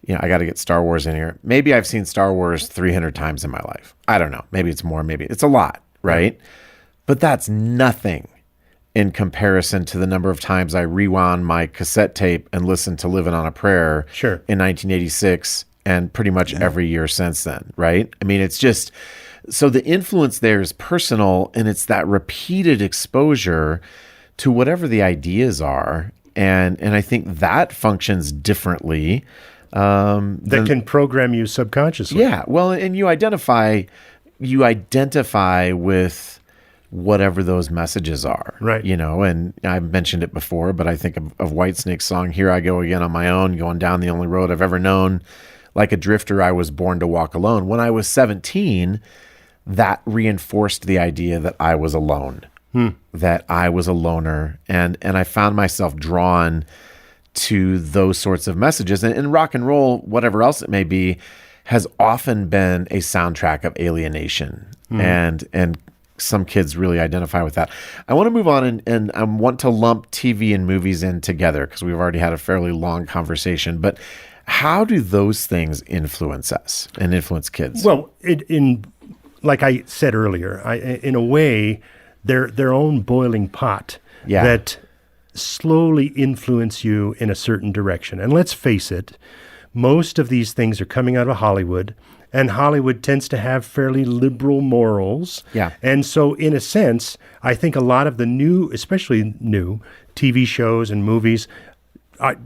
I got to get Star Wars in here. Maybe I've seen Star Wars 300 times in my life. I don't know. Maybe it's more, maybe it's a lot, right? But that's nothing in comparison to the number of times I rewound my cassette tape and listened to Living on a Prayer in 1986 and pretty much every year since then, right? I mean, it's just, so the influence there is personal, and it's that repeated exposure to whatever the ideas are. And I think that functions differently. That can program you subconsciously. Yeah. Well, and you identify with whatever those messages are. Right. And I've mentioned it before, but I think of Whitesnake's song, Here I Go Again on My Own, going down the only road I've ever known. Like a drifter, I was born to walk alone. When I was 17, that reinforced the idea that I was alone, that I was a loner. And I found myself drawn to those sorts of messages. And rock and roll, whatever else it may be, has often been a soundtrack of alienation. And some kids really identify with that. I want to move on and I want to lump TV and movies in together because we've already had a fairly long conversation. But how do those things influence us and influence kids? Well, in like I said earlier, in a way, they're their own boiling pot that slowly influence you in a certain direction. And let's face it, most of these things are coming out of Hollywood, and Hollywood tends to have fairly liberal morals. Yeah. And so in a sense, I think a lot of the new, especially new TV shows and movies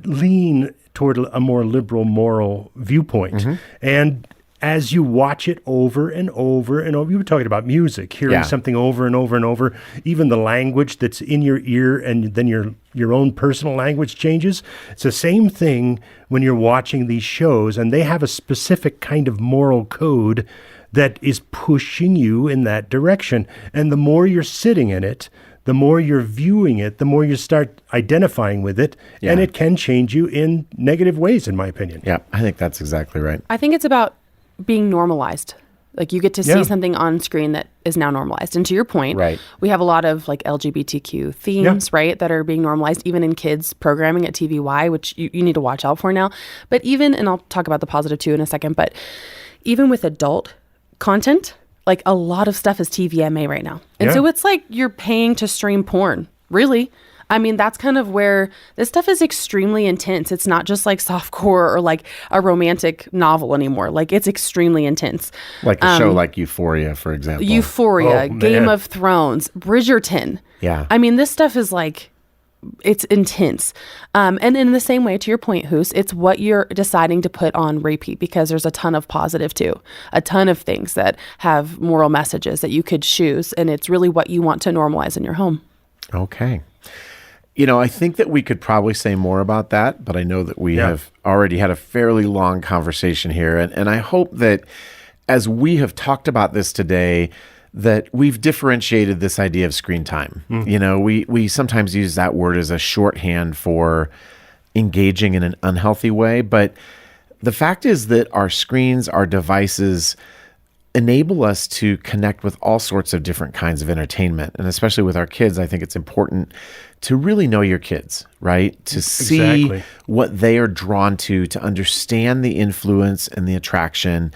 lean toward a more liberal moral viewpoint. And as you watch it over and over and over, you were talking about music, hearing something over and over and over, even the language that's in your ear and then your own personal language changes. It's the same thing when you're watching these shows, and they have a specific kind of moral code that is pushing you in that direction. And the more you're sitting in it, the more you're viewing it, the more you start identifying with it, and it can change you in negative ways, in my opinion. Yeah, I think that's exactly right. I think it's about being normalized. Like you get to see something on screen that is now normalized. And to your point, we have a lot of like LGBTQ themes, right, that are being normalized even in kids programming at TVY, which you need to watch out for now. But even, and I'll talk about the positive too in a second, but even with adult content, like a lot of stuff is TVMA right now. And so it's like you're paying to stream porn, really. I mean, that's kind of where this stuff is extremely intense. It's not just like softcore or like a romantic novel anymore. Like it's extremely intense. Like a show like Euphoria, for example. Euphoria, Game of Thrones, Bridgerton. Yeah. I mean, this stuff is like, it's intense. And in the same way, to your point, Hoos, it's what you're deciding to put on repeat, because there's a ton of positive too. A ton of things that have moral messages that you could choose. And it's really what you want to normalize in your home. Okay. I think that we could probably say more about that, but I know that we have already had a fairly long conversation here. And I hope that as we have talked about this today, that we've differentiated this idea of screen time. We sometimes use that word as a shorthand for engaging in an unhealthy way. But the fact is that our screens, our devices, enable us to connect with all sorts of different kinds of entertainment. And especially with our kids, I think it's important to really know your kids, right? To see what they are drawn to understand the influence and the attraction,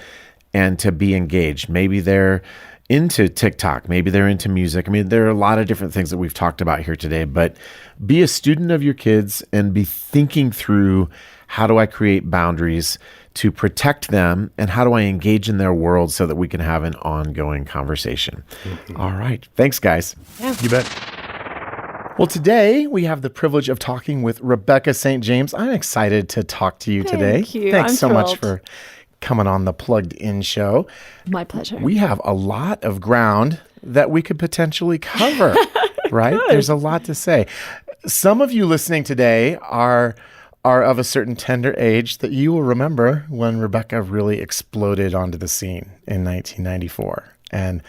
and to be engaged. Maybe they're into TikTok, maybe they're into music. I mean, there are a lot of different things that we've talked about here today, but be a student of your kids and be thinking through, how do I create boundaries to protect them, and how do I engage in their world so that we can have an ongoing conversation? All right. Thanks, guys. Yeah. You bet. Well, today we have the privilege of talking with Rebecca St. James. I'm excited to talk to you today. Thank you. Thanks I'm so much thrilled. for coming on the Plugged In show. My pleasure. We have a lot of ground that we could potentially cover, right? There's a lot to say. Some of you listening today are of a certain tender age that you will remember when Rebecca really exploded onto the scene in 1994. And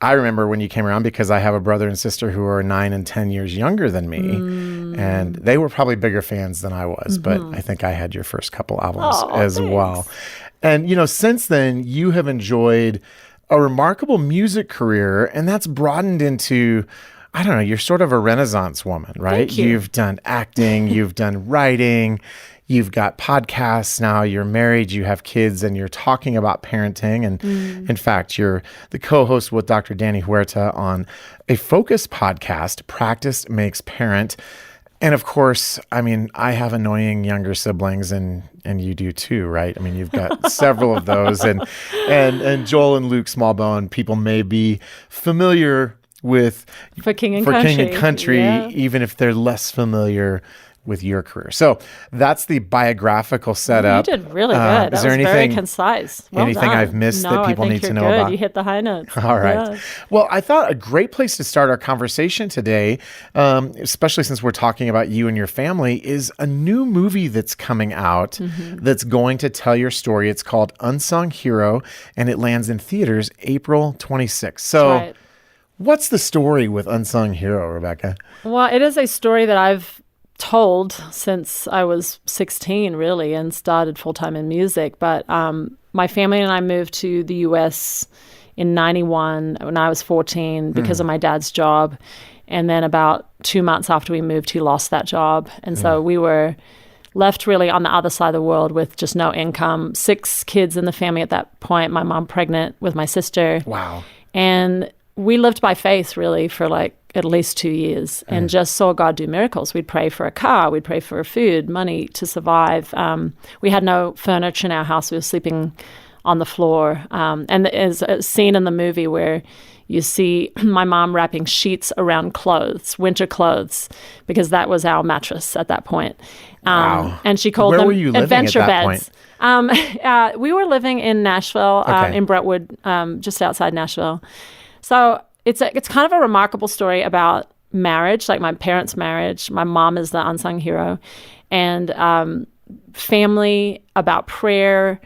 I remember when you came around because I have a brother and sister who are 9 and 10 years younger than me. And they were probably bigger fans than I was, but I think I had your first couple albums as well. And, since then, you have enjoyed a remarkable music career, and that's broadened into, I don't know, you're sort of a Renaissance woman, right? Thank you. You've done acting, you've done writing, you've got podcasts now, you're married, you have kids, and you're talking about parenting. And in fact, you're the co-host with Dr. Danny Huerta on a Focus podcast, Practice Makes Parent. And of course, I mean, I have annoying younger siblings, and you do too, right? I mean, you've got several of those, and Joel and Luke Smallbone, people may be familiar with For King and Country, Yeah. even if they're less familiar with your career. So that's the biographical setup. You did really good. Is That there was very anything concise. Well anything done. I've missed that No, people I think need to you're know good. about? You hit the high notes. All right. Yeah. Well, I thought a great place to start our conversation today, especially since we're talking about you and your family, is a new movie that's coming out that's going to tell your story. It's called Unsung Hero, and it lands in theaters April 26th. So Right. what's the story with Unsung Hero, Rebecca? Well, it is a story that I've told since I was 16, really, and started full-time in music. But my family and I moved to the U.S. in 91 when I was 14 because of my dad's job. And then about 2 months after we moved, he lost that job. And so we were left really on the other side of the world with just no income. 6 kids in the family at that point, my mom pregnant with my sister. Wow. And we lived by faith really for like at least 2 years and just saw God do miracles. We'd pray for a car, we'd pray for food, money to survive. We had no furniture in our house. We were sleeping on the floor. And there's a scene in the movie where you see my mom wrapping sheets around clothes, winter clothes, because that was our mattress at that point. Wow. And she called Where them were you living adventure at that beds. We were living in Nashville, Okay. in Brentwood, just outside Nashville. So it's kind of a remarkable story about marriage, like my parents' marriage. My mom is the unsung hero, and family, about prayer,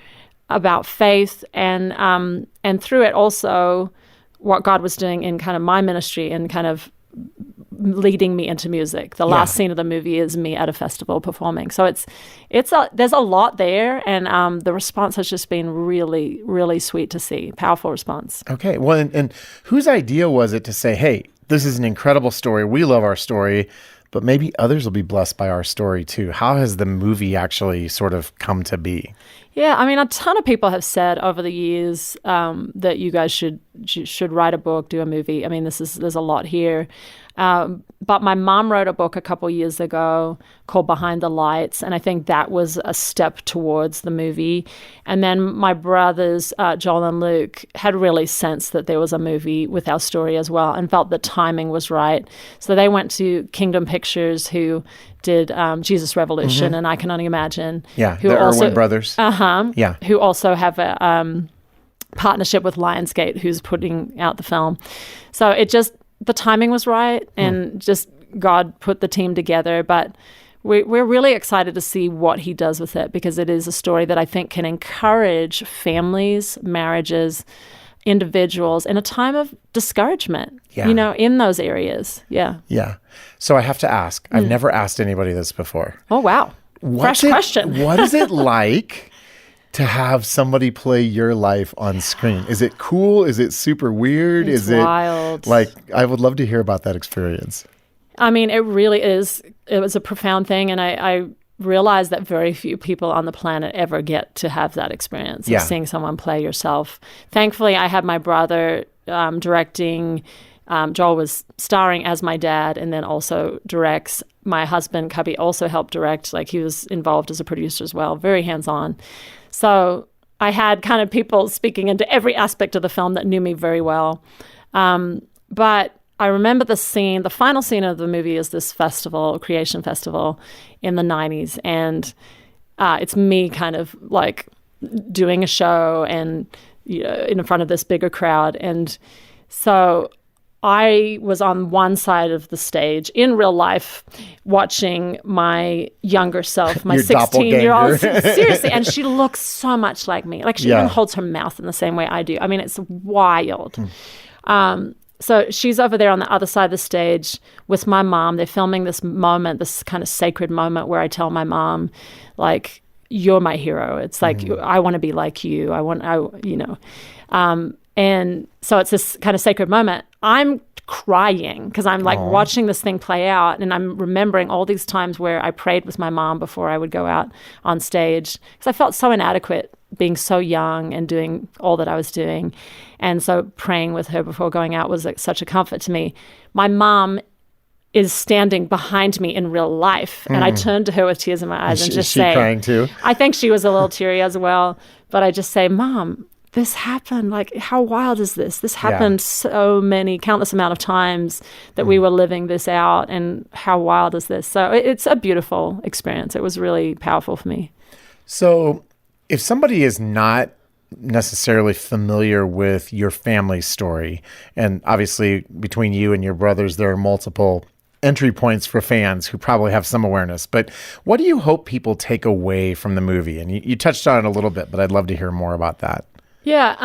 about faith, and through it also what God was doing in kind of my ministry and kind of leading me into music. The last scene of the movie is me at a festival performing. So there's a lot there, and the response has just been really, really sweet to see. Powerful response. Okay. Well, and whose idea was it to say, hey, this is an incredible story. We love our story, but maybe others will be blessed by our story too. How has the movie actually sort of come to be? Yeah, I mean, a ton of people have said over the years that you guys should write a book, do a movie. I mean, there's a lot here. But my mom wrote a book a couple years ago called Behind the Lights, and I think that was a step towards the movie. And then my brothers, Joel and Luke, had really sensed that there was a movie with our story as well and felt the timing was right. So they went to Kingdom Pictures, who did Jesus Revolution and I Can Only Imagine. Yeah, who the also, Irwin brothers. Yeah. Who also have a partnership with Lionsgate, who's putting out the film. So the timing was right, and just God put the team together. But we're really excited to see what he does with it, because it is a story that I think can encourage families, marriages, individuals in a time of discouragement, in those areas. Yeah. Yeah. So I have to ask, I've never asked anybody this before. Oh, wow. Fresh question. What is it like to have somebody play your life on screen? Is it cool? Is it super weird? It's wild. I would love to hear about that experience. I mean, it really is. It was a profound thing. And I realized that very few people on the planet ever get to have that experience of seeing someone play yourself. Thankfully, I had my brother directing. Joel was starring as my dad and then also directs. My husband, Cubby, also helped direct. Like, he was involved as a producer as well, very hands-on. So I had kind of people speaking into every aspect of the film that knew me very well. But I remember the final scene of the movie is this festival, Creation Festival in the 90s. And it's me kind of like doing a show and in front of this bigger crowd. And so I was on one side of the stage in real life watching my younger self, my 16-year-old. Seriously, and she looks so much like me. Like, she even holds her mouth in the same way I do. I mean, it's wild. So she's over there on the other side of the stage with my mom. They're filming this moment, this kind of sacred moment where I tell my mom, like, you're my hero. It's like, I want to be like you. And so it's this kind of sacred moment. I'm crying because I'm like watching this thing play out, and I'm remembering all these times where I prayed with my mom before I would go out on stage because I felt so inadequate being so young and doing all that I was doing. And so praying with her before going out was like such a comfort to me. My mom is standing behind me in real life, and I turned to her with tears in my eyes and just say, "Is she crying too?" I think she was a little teary as well, but I just say, "Mom, this happened. Like, how wild is this? This happened so many, countless amount of times that we were living this out, and how wild is this?" So it's a beautiful experience. It was really powerful for me. So if somebody is not necessarily familiar with your family story, and obviously between you and your brothers, there are multiple entry points for fans who probably have some awareness, but what do you hope people take away from the movie? And you touched on it a little bit, but I'd love to hear more about that. Yeah,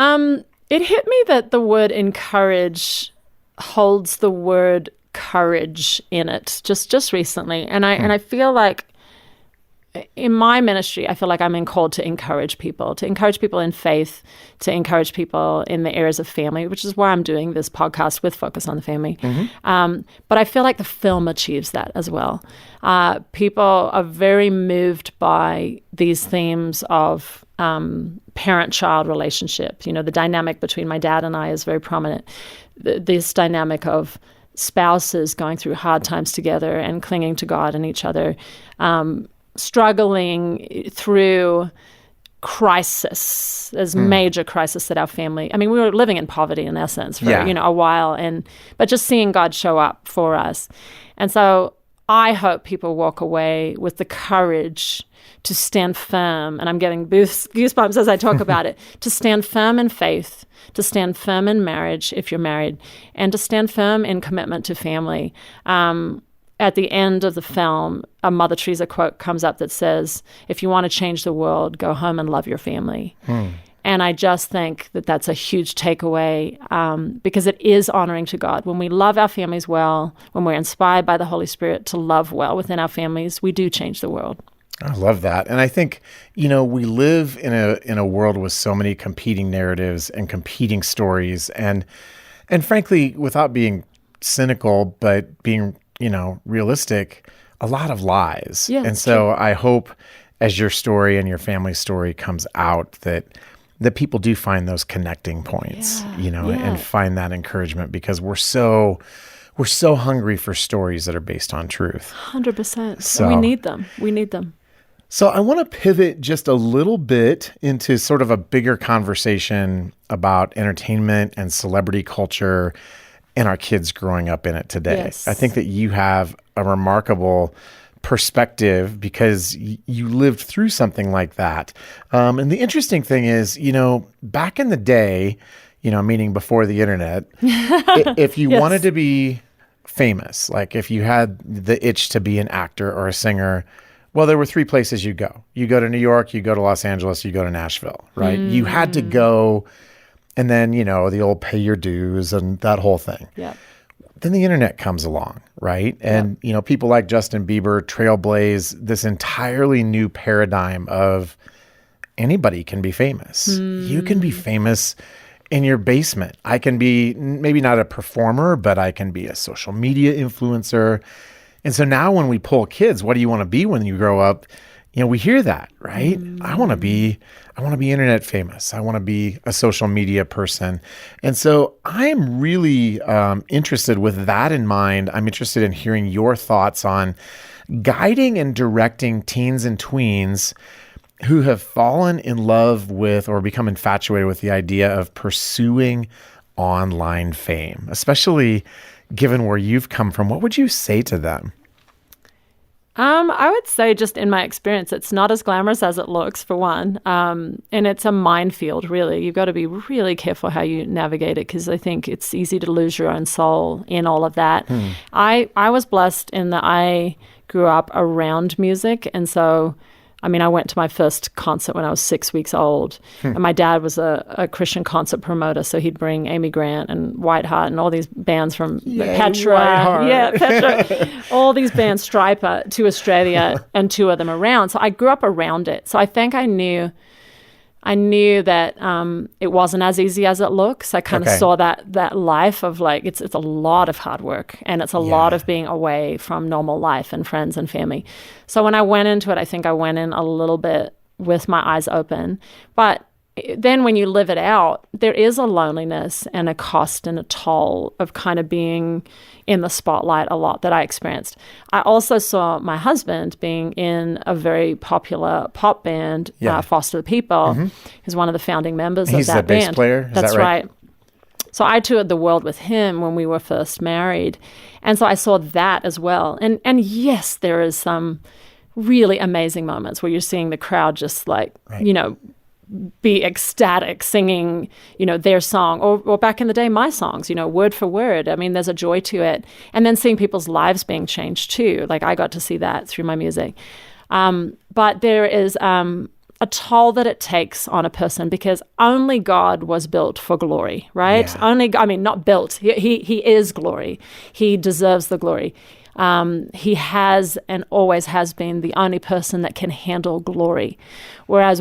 it hit me that the word encourage holds the word courage in it just recently. And I feel like in my ministry, I feel like I'm called to encourage people in faith, to encourage people in the areas of family, which is why I'm doing this podcast with Focus on the Family. But I feel like the film achieves that as well. People are very moved by these themes of parent-child relationship. You know, the dynamic between my dad and I is very prominent. This dynamic of spouses going through hard times together and clinging to God and each other, struggling through crisis. There's major crisis that our family, I mean, we were living in poverty in essence for, a while, but just seeing God show up for us. And so I hope people walk away with the courage to stand firm, and I'm getting goosebumps as I talk about it, to stand firm in faith, to stand firm in marriage if you're married, and to stand firm in commitment to family. At the end of the film, a Mother Teresa quote comes up that says, "If you want to change the world, go home and love your family." And I just think that that's a huge takeaway because it is honoring to God. When we love our families well, when we're inspired by the Holy Spirit to love well within our families, we do change the world. I love that. And I think, we live in a world with so many competing narratives and competing stories. And frankly, without being cynical, but being realistic, a lot of lies. Yeah, and so I hope as your story and your family's story comes out that people do find those connecting points, and find that encouragement, because we're so hungry for stories that are based on truth. 100%. So we need them. We need them. So I want to pivot just a little bit into sort of a bigger conversation about entertainment and celebrity culture and our kids growing up in it today. Yes. I think that you have a remarkable perspective because you lived through something like that. And the interesting thing is, back in the day, meaning before the internet, if you wanted to be famous, like if you had the itch to be an actor or a singer, well, there were three places you go. You go to New York, you go to Los Angeles, you go to Nashville, right? You had to go, and then, the old pay your dues and that whole thing. Yeah. Then the internet comes along, right? And, people like Justin Bieber trailblaze this entirely new paradigm of anybody can be famous. You can be famous in your basement. I can be maybe not a performer, but I can be a social media influencer. And so now when we pull kids, what do you want to be when you grow up? We hear that, right? I want to be internet famous. I want to be a social media person. And so I'm really interested with that in mind. I'm interested in hearing your thoughts on guiding and directing teens and tweens who have fallen in love with or become infatuated with the idea of pursuing online fame, especially given where you've come from. What would you say to them? I would say, just in my experience, it's not as glamorous as it looks, for one. And it's a minefield, really. You've got to be really careful how you navigate it, because I think it's easy to lose your own soul in all of that. I was blessed in that I grew up around music. And so, I went to my first concert when I was 6 weeks old. And my dad was a Christian concert promoter, so he'd bring Amy Grant and Whiteheart and all these bands from Petra. Petra. All these bands, Striper, to Australia, and tour them around. So I grew up around it. So I think I knew I knew that it wasn't as easy as it looks. I kind of saw that life of like, it's a lot of hard work, and it's a lot of being away from normal life and friends and family. So when I went into it, I think I went in a little bit with my eyes open. But then when you live it out, there is a loneliness and a cost and a toll of kind of being in the spotlight a lot that I experienced. I also saw my husband being in a very popular pop band, Foster the People. He's one of the founding members of that band. He's the bass player? That's right. So I toured the world with him when we were first married. And so I saw that as well. And yes, there is some really amazing moments where you're seeing the crowd just like, be ecstatic singing, their song, or back in the day, my songs, word for word. I mean, there's a joy to it. And then seeing people's lives being changed too. Like I got to see that through my music. But there is a toll that it takes on a person, because only God was built for glory, right? Yeah. Not built. He is glory. He deserves the glory. He has and always has been the only person that can handle glory. Whereas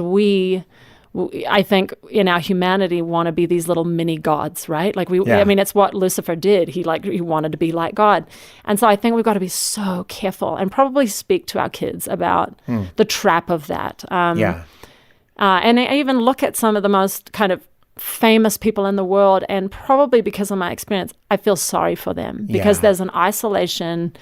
I think in our humanity want to be these little mini gods, right? Like it's what Lucifer did. He wanted to be like God. And so I think we've got to be so careful and probably speak to our kids about the trap of that. And I even look at some of the most kind of famous people in the world, and probably because of my experience, I feel sorry for them, because there's an isolation.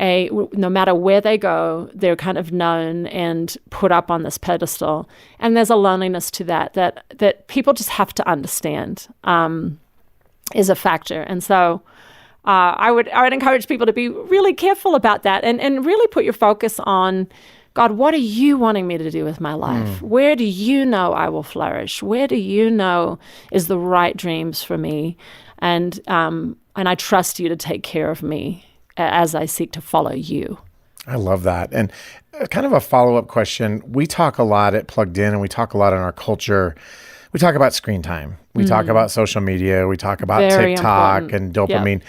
No matter where they go, they're kind of known and put up on this pedestal. And there's a loneliness to that people just have to understand is a factor. And so I would encourage people to be really careful about that and really put your focus on, God, what are you wanting me to do with my life? Where do you know I will flourish? Where do you know is the right dreams for me? And I trust you to take care of me as I seek to follow you. I love that. And kind of a follow-up question. We talk a lot at Plugged In, and we talk a lot in our culture. We talk about screen time. We talk about social media. We talk about Very TikTok important. and dopamine.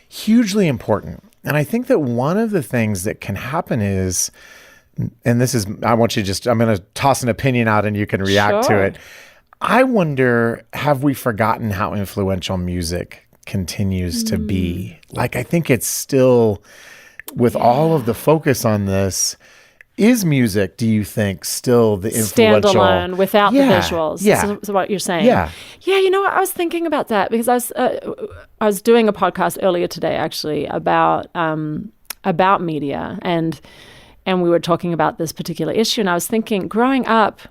Hugely important. And I think that one of the things that can happen is, and this is, I'm going to toss an opinion out and you can react to it. I wonder, have we forgotten how influential music continues to be? Like, I think it's still, with all of the focus on this, is music, do you think, still the influential? Standalone, without the visuals. Yeah. Is what you're saying. Yeah. Yeah, I was thinking about that, because I was doing a podcast earlier today, actually, about media, and we were talking about this particular issue, and I was thinking, growing up,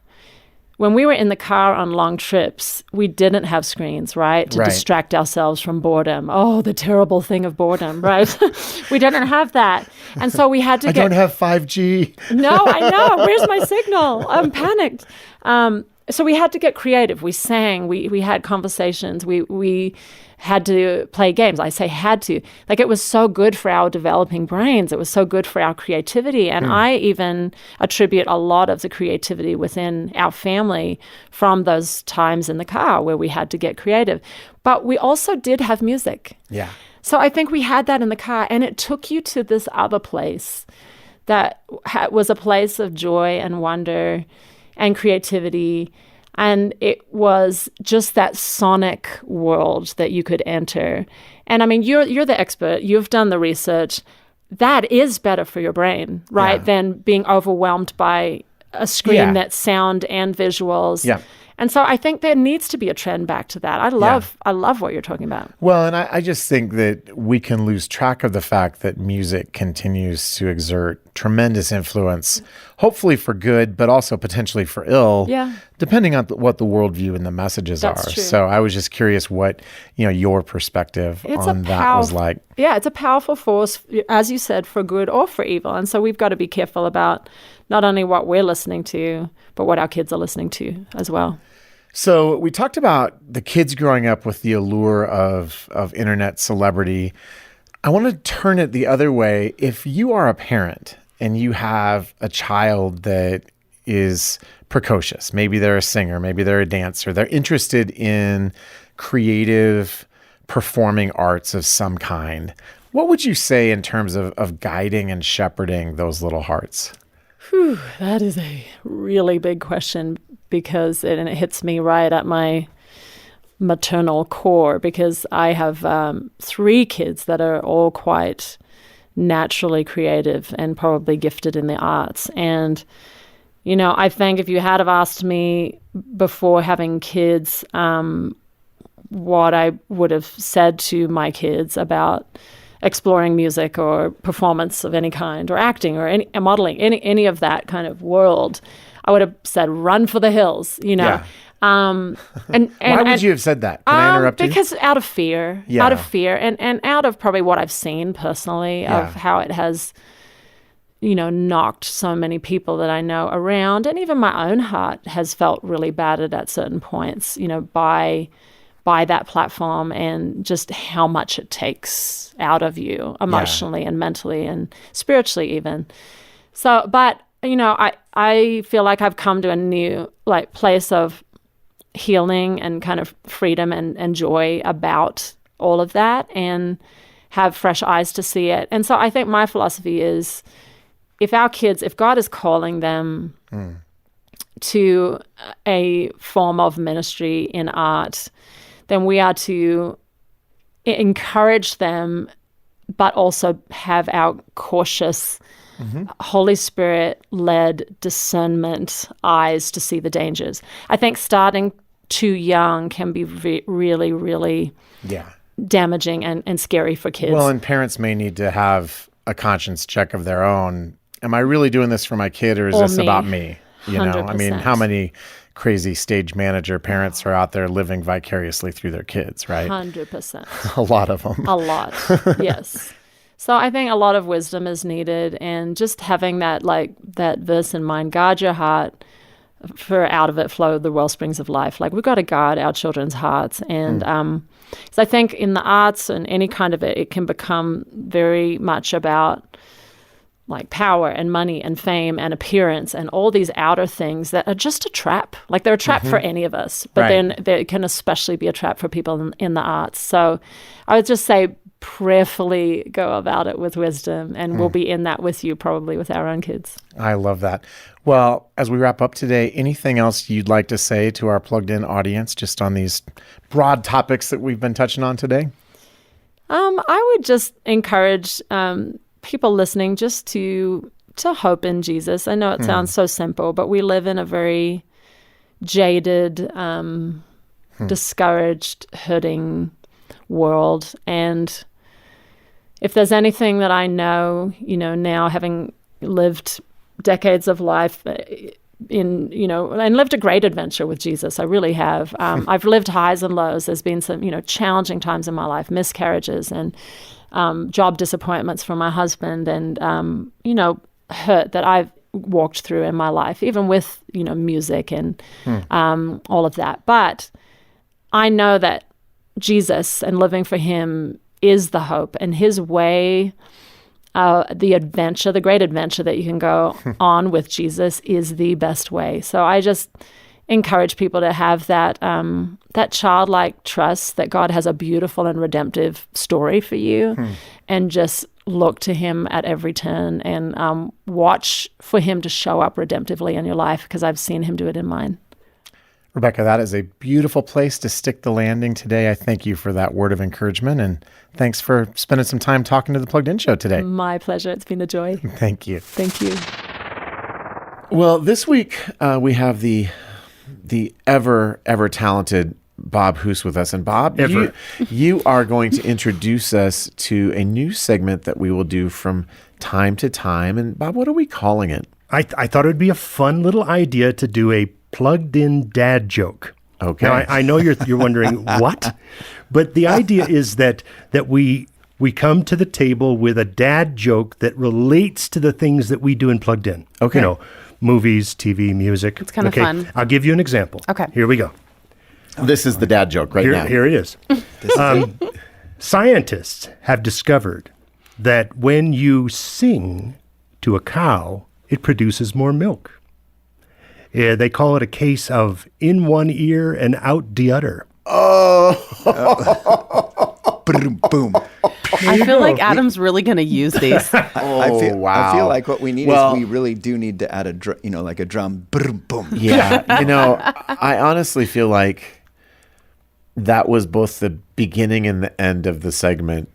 when we were in the car on long trips, we didn't have screens, right? To distract ourselves from boredom. Oh, the terrible thing of boredom, right? We didn't have that. And so we had to I don't have 5G. No, I know. Where's my signal? I'm panicked. So we had to get creative. We sang. We had conversations. We had to play games. I say had to. Like, it was so good for our developing brains. It was so good for our creativity. And I even attribute a lot of the creativity within our family from those times in the car where we had to get creative. But we also did have music. Yeah. So I think we had that in the car, and it took you to this other place that was a place of joy and wonder and creativity. And it was just that sonic world that you could enter. And I mean, you're the expert. You've done the research. That is better for your brain, right? Than being overwhelmed by a screen that's sound and visuals. Yeah. And so I think there needs to be a trend back to that. I love what you're talking about. Well, and I just think that we can lose track of the fact that music continues to exert tremendous influence, hopefully for good, but also potentially for ill, depending on what the worldview and the messages are. True. So I was just curious what, your perspective on that was like. Yeah, it's a powerful force, as you said, for good or for evil. And so we've got to be careful about not only what we're listening to, but what our kids are listening to as well. So we talked about the kids growing up with the allure of internet celebrity. I want to turn it the other way. If you are a parent and you have a child that is precocious, maybe they're a singer, maybe they're a dancer, they're interested in creative performing arts of some kind, what would you say in terms of guiding and shepherding those little hearts? That is a really big question, because it hits me right at my maternal core, because I have 3 kids that are all quite naturally creative and probably gifted in the arts. And, you know, I think if you had have asked me before having kids what I would have said to my kids about exploring music or performance of any kind, or acting, or any modeling, any of that kind of world, I would have said, run for the hills, you know. Yeah. And Why would you have said that? Can I interrupt you? Because out of fear, Yeah. out of fear, and out of probably what I've seen personally Yeah. of how it has, you know, knocked so many people that I know around, and even my own heart has felt really battered at certain points, you know, by that platform, and just how much it takes out of you emotionally and mentally and spiritually even. So, but, you know, I feel like I've come to a new place of healing and kind of freedom and joy about all of that, and have fresh eyes to see it. And so I think my philosophy is, if God is calling them to a form of ministry in art, then we are to encourage them, but also have our cautious, Holy Spirit-led discernment eyes to see the dangers. I think starting too young can be really, really damaging and scary for kids. Well, and parents may need to have a conscience check of their own. Am I really doing this for my kid, or is this about me? You know, I mean, 100%. how many crazy stage manager parents are out there living vicariously through their kids, right? 100%. A lot of them. A lot, yes. So I think a lot of wisdom is needed, and just having that verse in mind, guard your heart, for out of it flow the wellsprings of life. Like, we've got to guard our children's hearts. And so I think in the arts and any kind of it can become very much about like power and money and fame and appearance and all these outer things that are just a trap. Like, they're a trap for any of us, but then they can especially be a trap for people in the arts. So I would just say, prayerfully go about it with wisdom, and we'll be in that with you, probably with our own kids. I love that. Well, as we wrap up today, anything else you'd like to say to our plugged in audience just on these broad topics that we've been touching on today? I would just encourage people listening just to hope in Jesus. I know it sounds so simple, but we live in a very jaded, discouraged, hurting world. And if there's anything that I know, you know, now having lived decades of life and lived a great adventure with Jesus, I really have. I've lived highs and lows. There's been some, challenging times in my life, miscarriages and job disappointments from my husband, and, hurt that I've walked through in my life, even with, music and all of that. But I know that Jesus and living for him is the hope, and his way, the great adventure that you can go on with Jesus is the best way. So I just encourage people to have that childlike trust that God has a beautiful and redemptive story for you, and just look to him at every turn, and watch for him to show up redemptively in your life, because I've seen him do it in mine. Rebecca, that is a beautiful place to stick the landing today. I thank you for that word of encouragement, and thanks for spending some time talking to the Plugged In Show today. My pleasure. It's been a joy. Thank you. Thank you. Well, this week we have the ever talented Bob Hoos with us. And Bob, you are going to introduce us to a new segment that we will do from time to time. And Bob, what are we calling it? I thought it would be a fun little idea to do a plugged-in dad joke. Okay. Now, I know you're wondering what, but the idea is that we come to the table with a dad joke that relates to the things that we do in Plugged In. Okay. Movies, TV, music. It's kind of fun. I'll give you an example. Okay. Here we go. This is the dad joke now. Here it is. Scientists have discovered that when you sing to a cow, it produces more milk. They call it a case of in one ear and out the other. Boom, boom. I feel like Adam's really going to use these. I feel like what we need Well- is we really do need to add a like a drum. Boom, boom. Yeah, I honestly feel like that was both the beginning and the end of the segment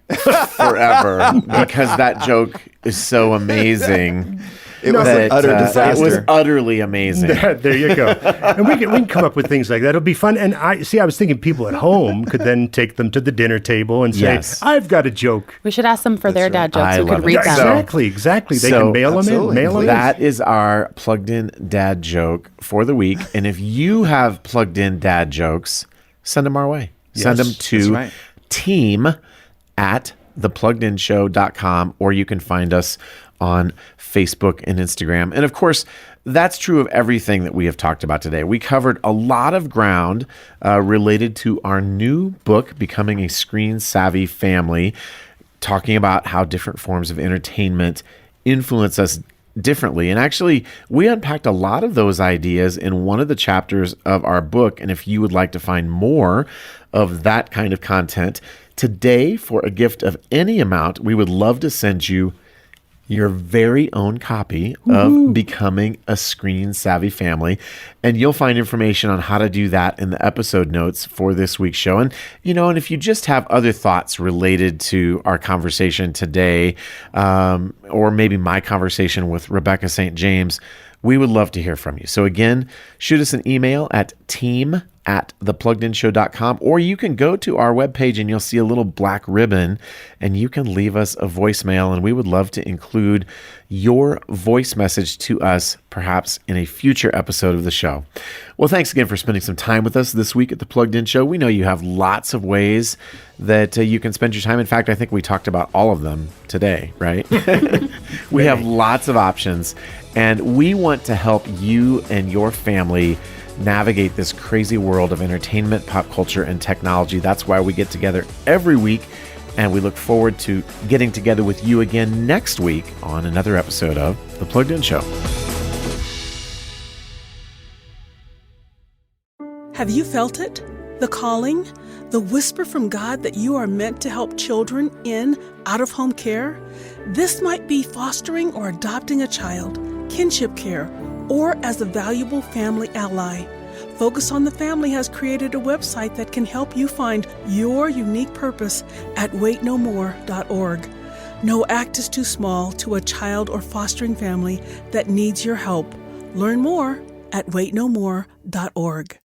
forever because that joke is so amazing. It was an utter disaster. It was utterly amazing. There you go. And we can come up with things like that. It'll be fun. And I was thinking people at home could then take them to the dinner table and say, Yes. I've got a joke. We should ask them for their dad jokes. I We love could read it. them. Exactly. They So- can mail them Absolutely. in. That is our plugged in dad joke for the week. And if you have plugged in dad jokes, send them our way. Send them that's to right. team@thepluggedinshow.com, or you can find us on Facebook and Instagram. And of course, that's true of everything that we have talked about today. We covered a lot of ground related to our new book, Becoming a Screen Savvy Family, talking about how different forms of entertainment influence us differently. And actually, we unpacked a lot of those ideas in one of the chapters of our book. And if you would like to find more of that kind of content, today, for a gift of any amount, we would love to send you your very own copy of Becoming a Screen Savvy Family. And you'll find information on how to do that in the episode notes for this week's show. And, and if you just have other thoughts related to our conversation today, or maybe my conversation with Rebecca St. James, we would love to hear from you. So again, shoot us an email at team@thepluggedinshow.com, or you can go to our webpage and you'll see a little black ribbon and you can leave us a voicemail, and we would love to include your voice message to us, perhaps in a future episode of the show. Well, thanks again for spending some time with us this week at The Plugged In Show. We know you have lots of ways that you can spend your time. In fact, I think we talked about all of them today, right? We have lots of options, and we want to help you and your family navigate this crazy world of entertainment, pop culture, and technology. That's why we get together every week, and we look forward to getting together with you again next week on another episode of The Plugged In Show. Have you felt it? The calling? The whisper from God that you are meant to help children in out-of-home care? This might be fostering or adopting a child, kinship care, or as a valuable family ally. Focus on the Family has created a website that can help you find your unique purpose at waitnomore.org. No act is too small to a child or fostering family that needs your help. Learn more at waitnomore.org.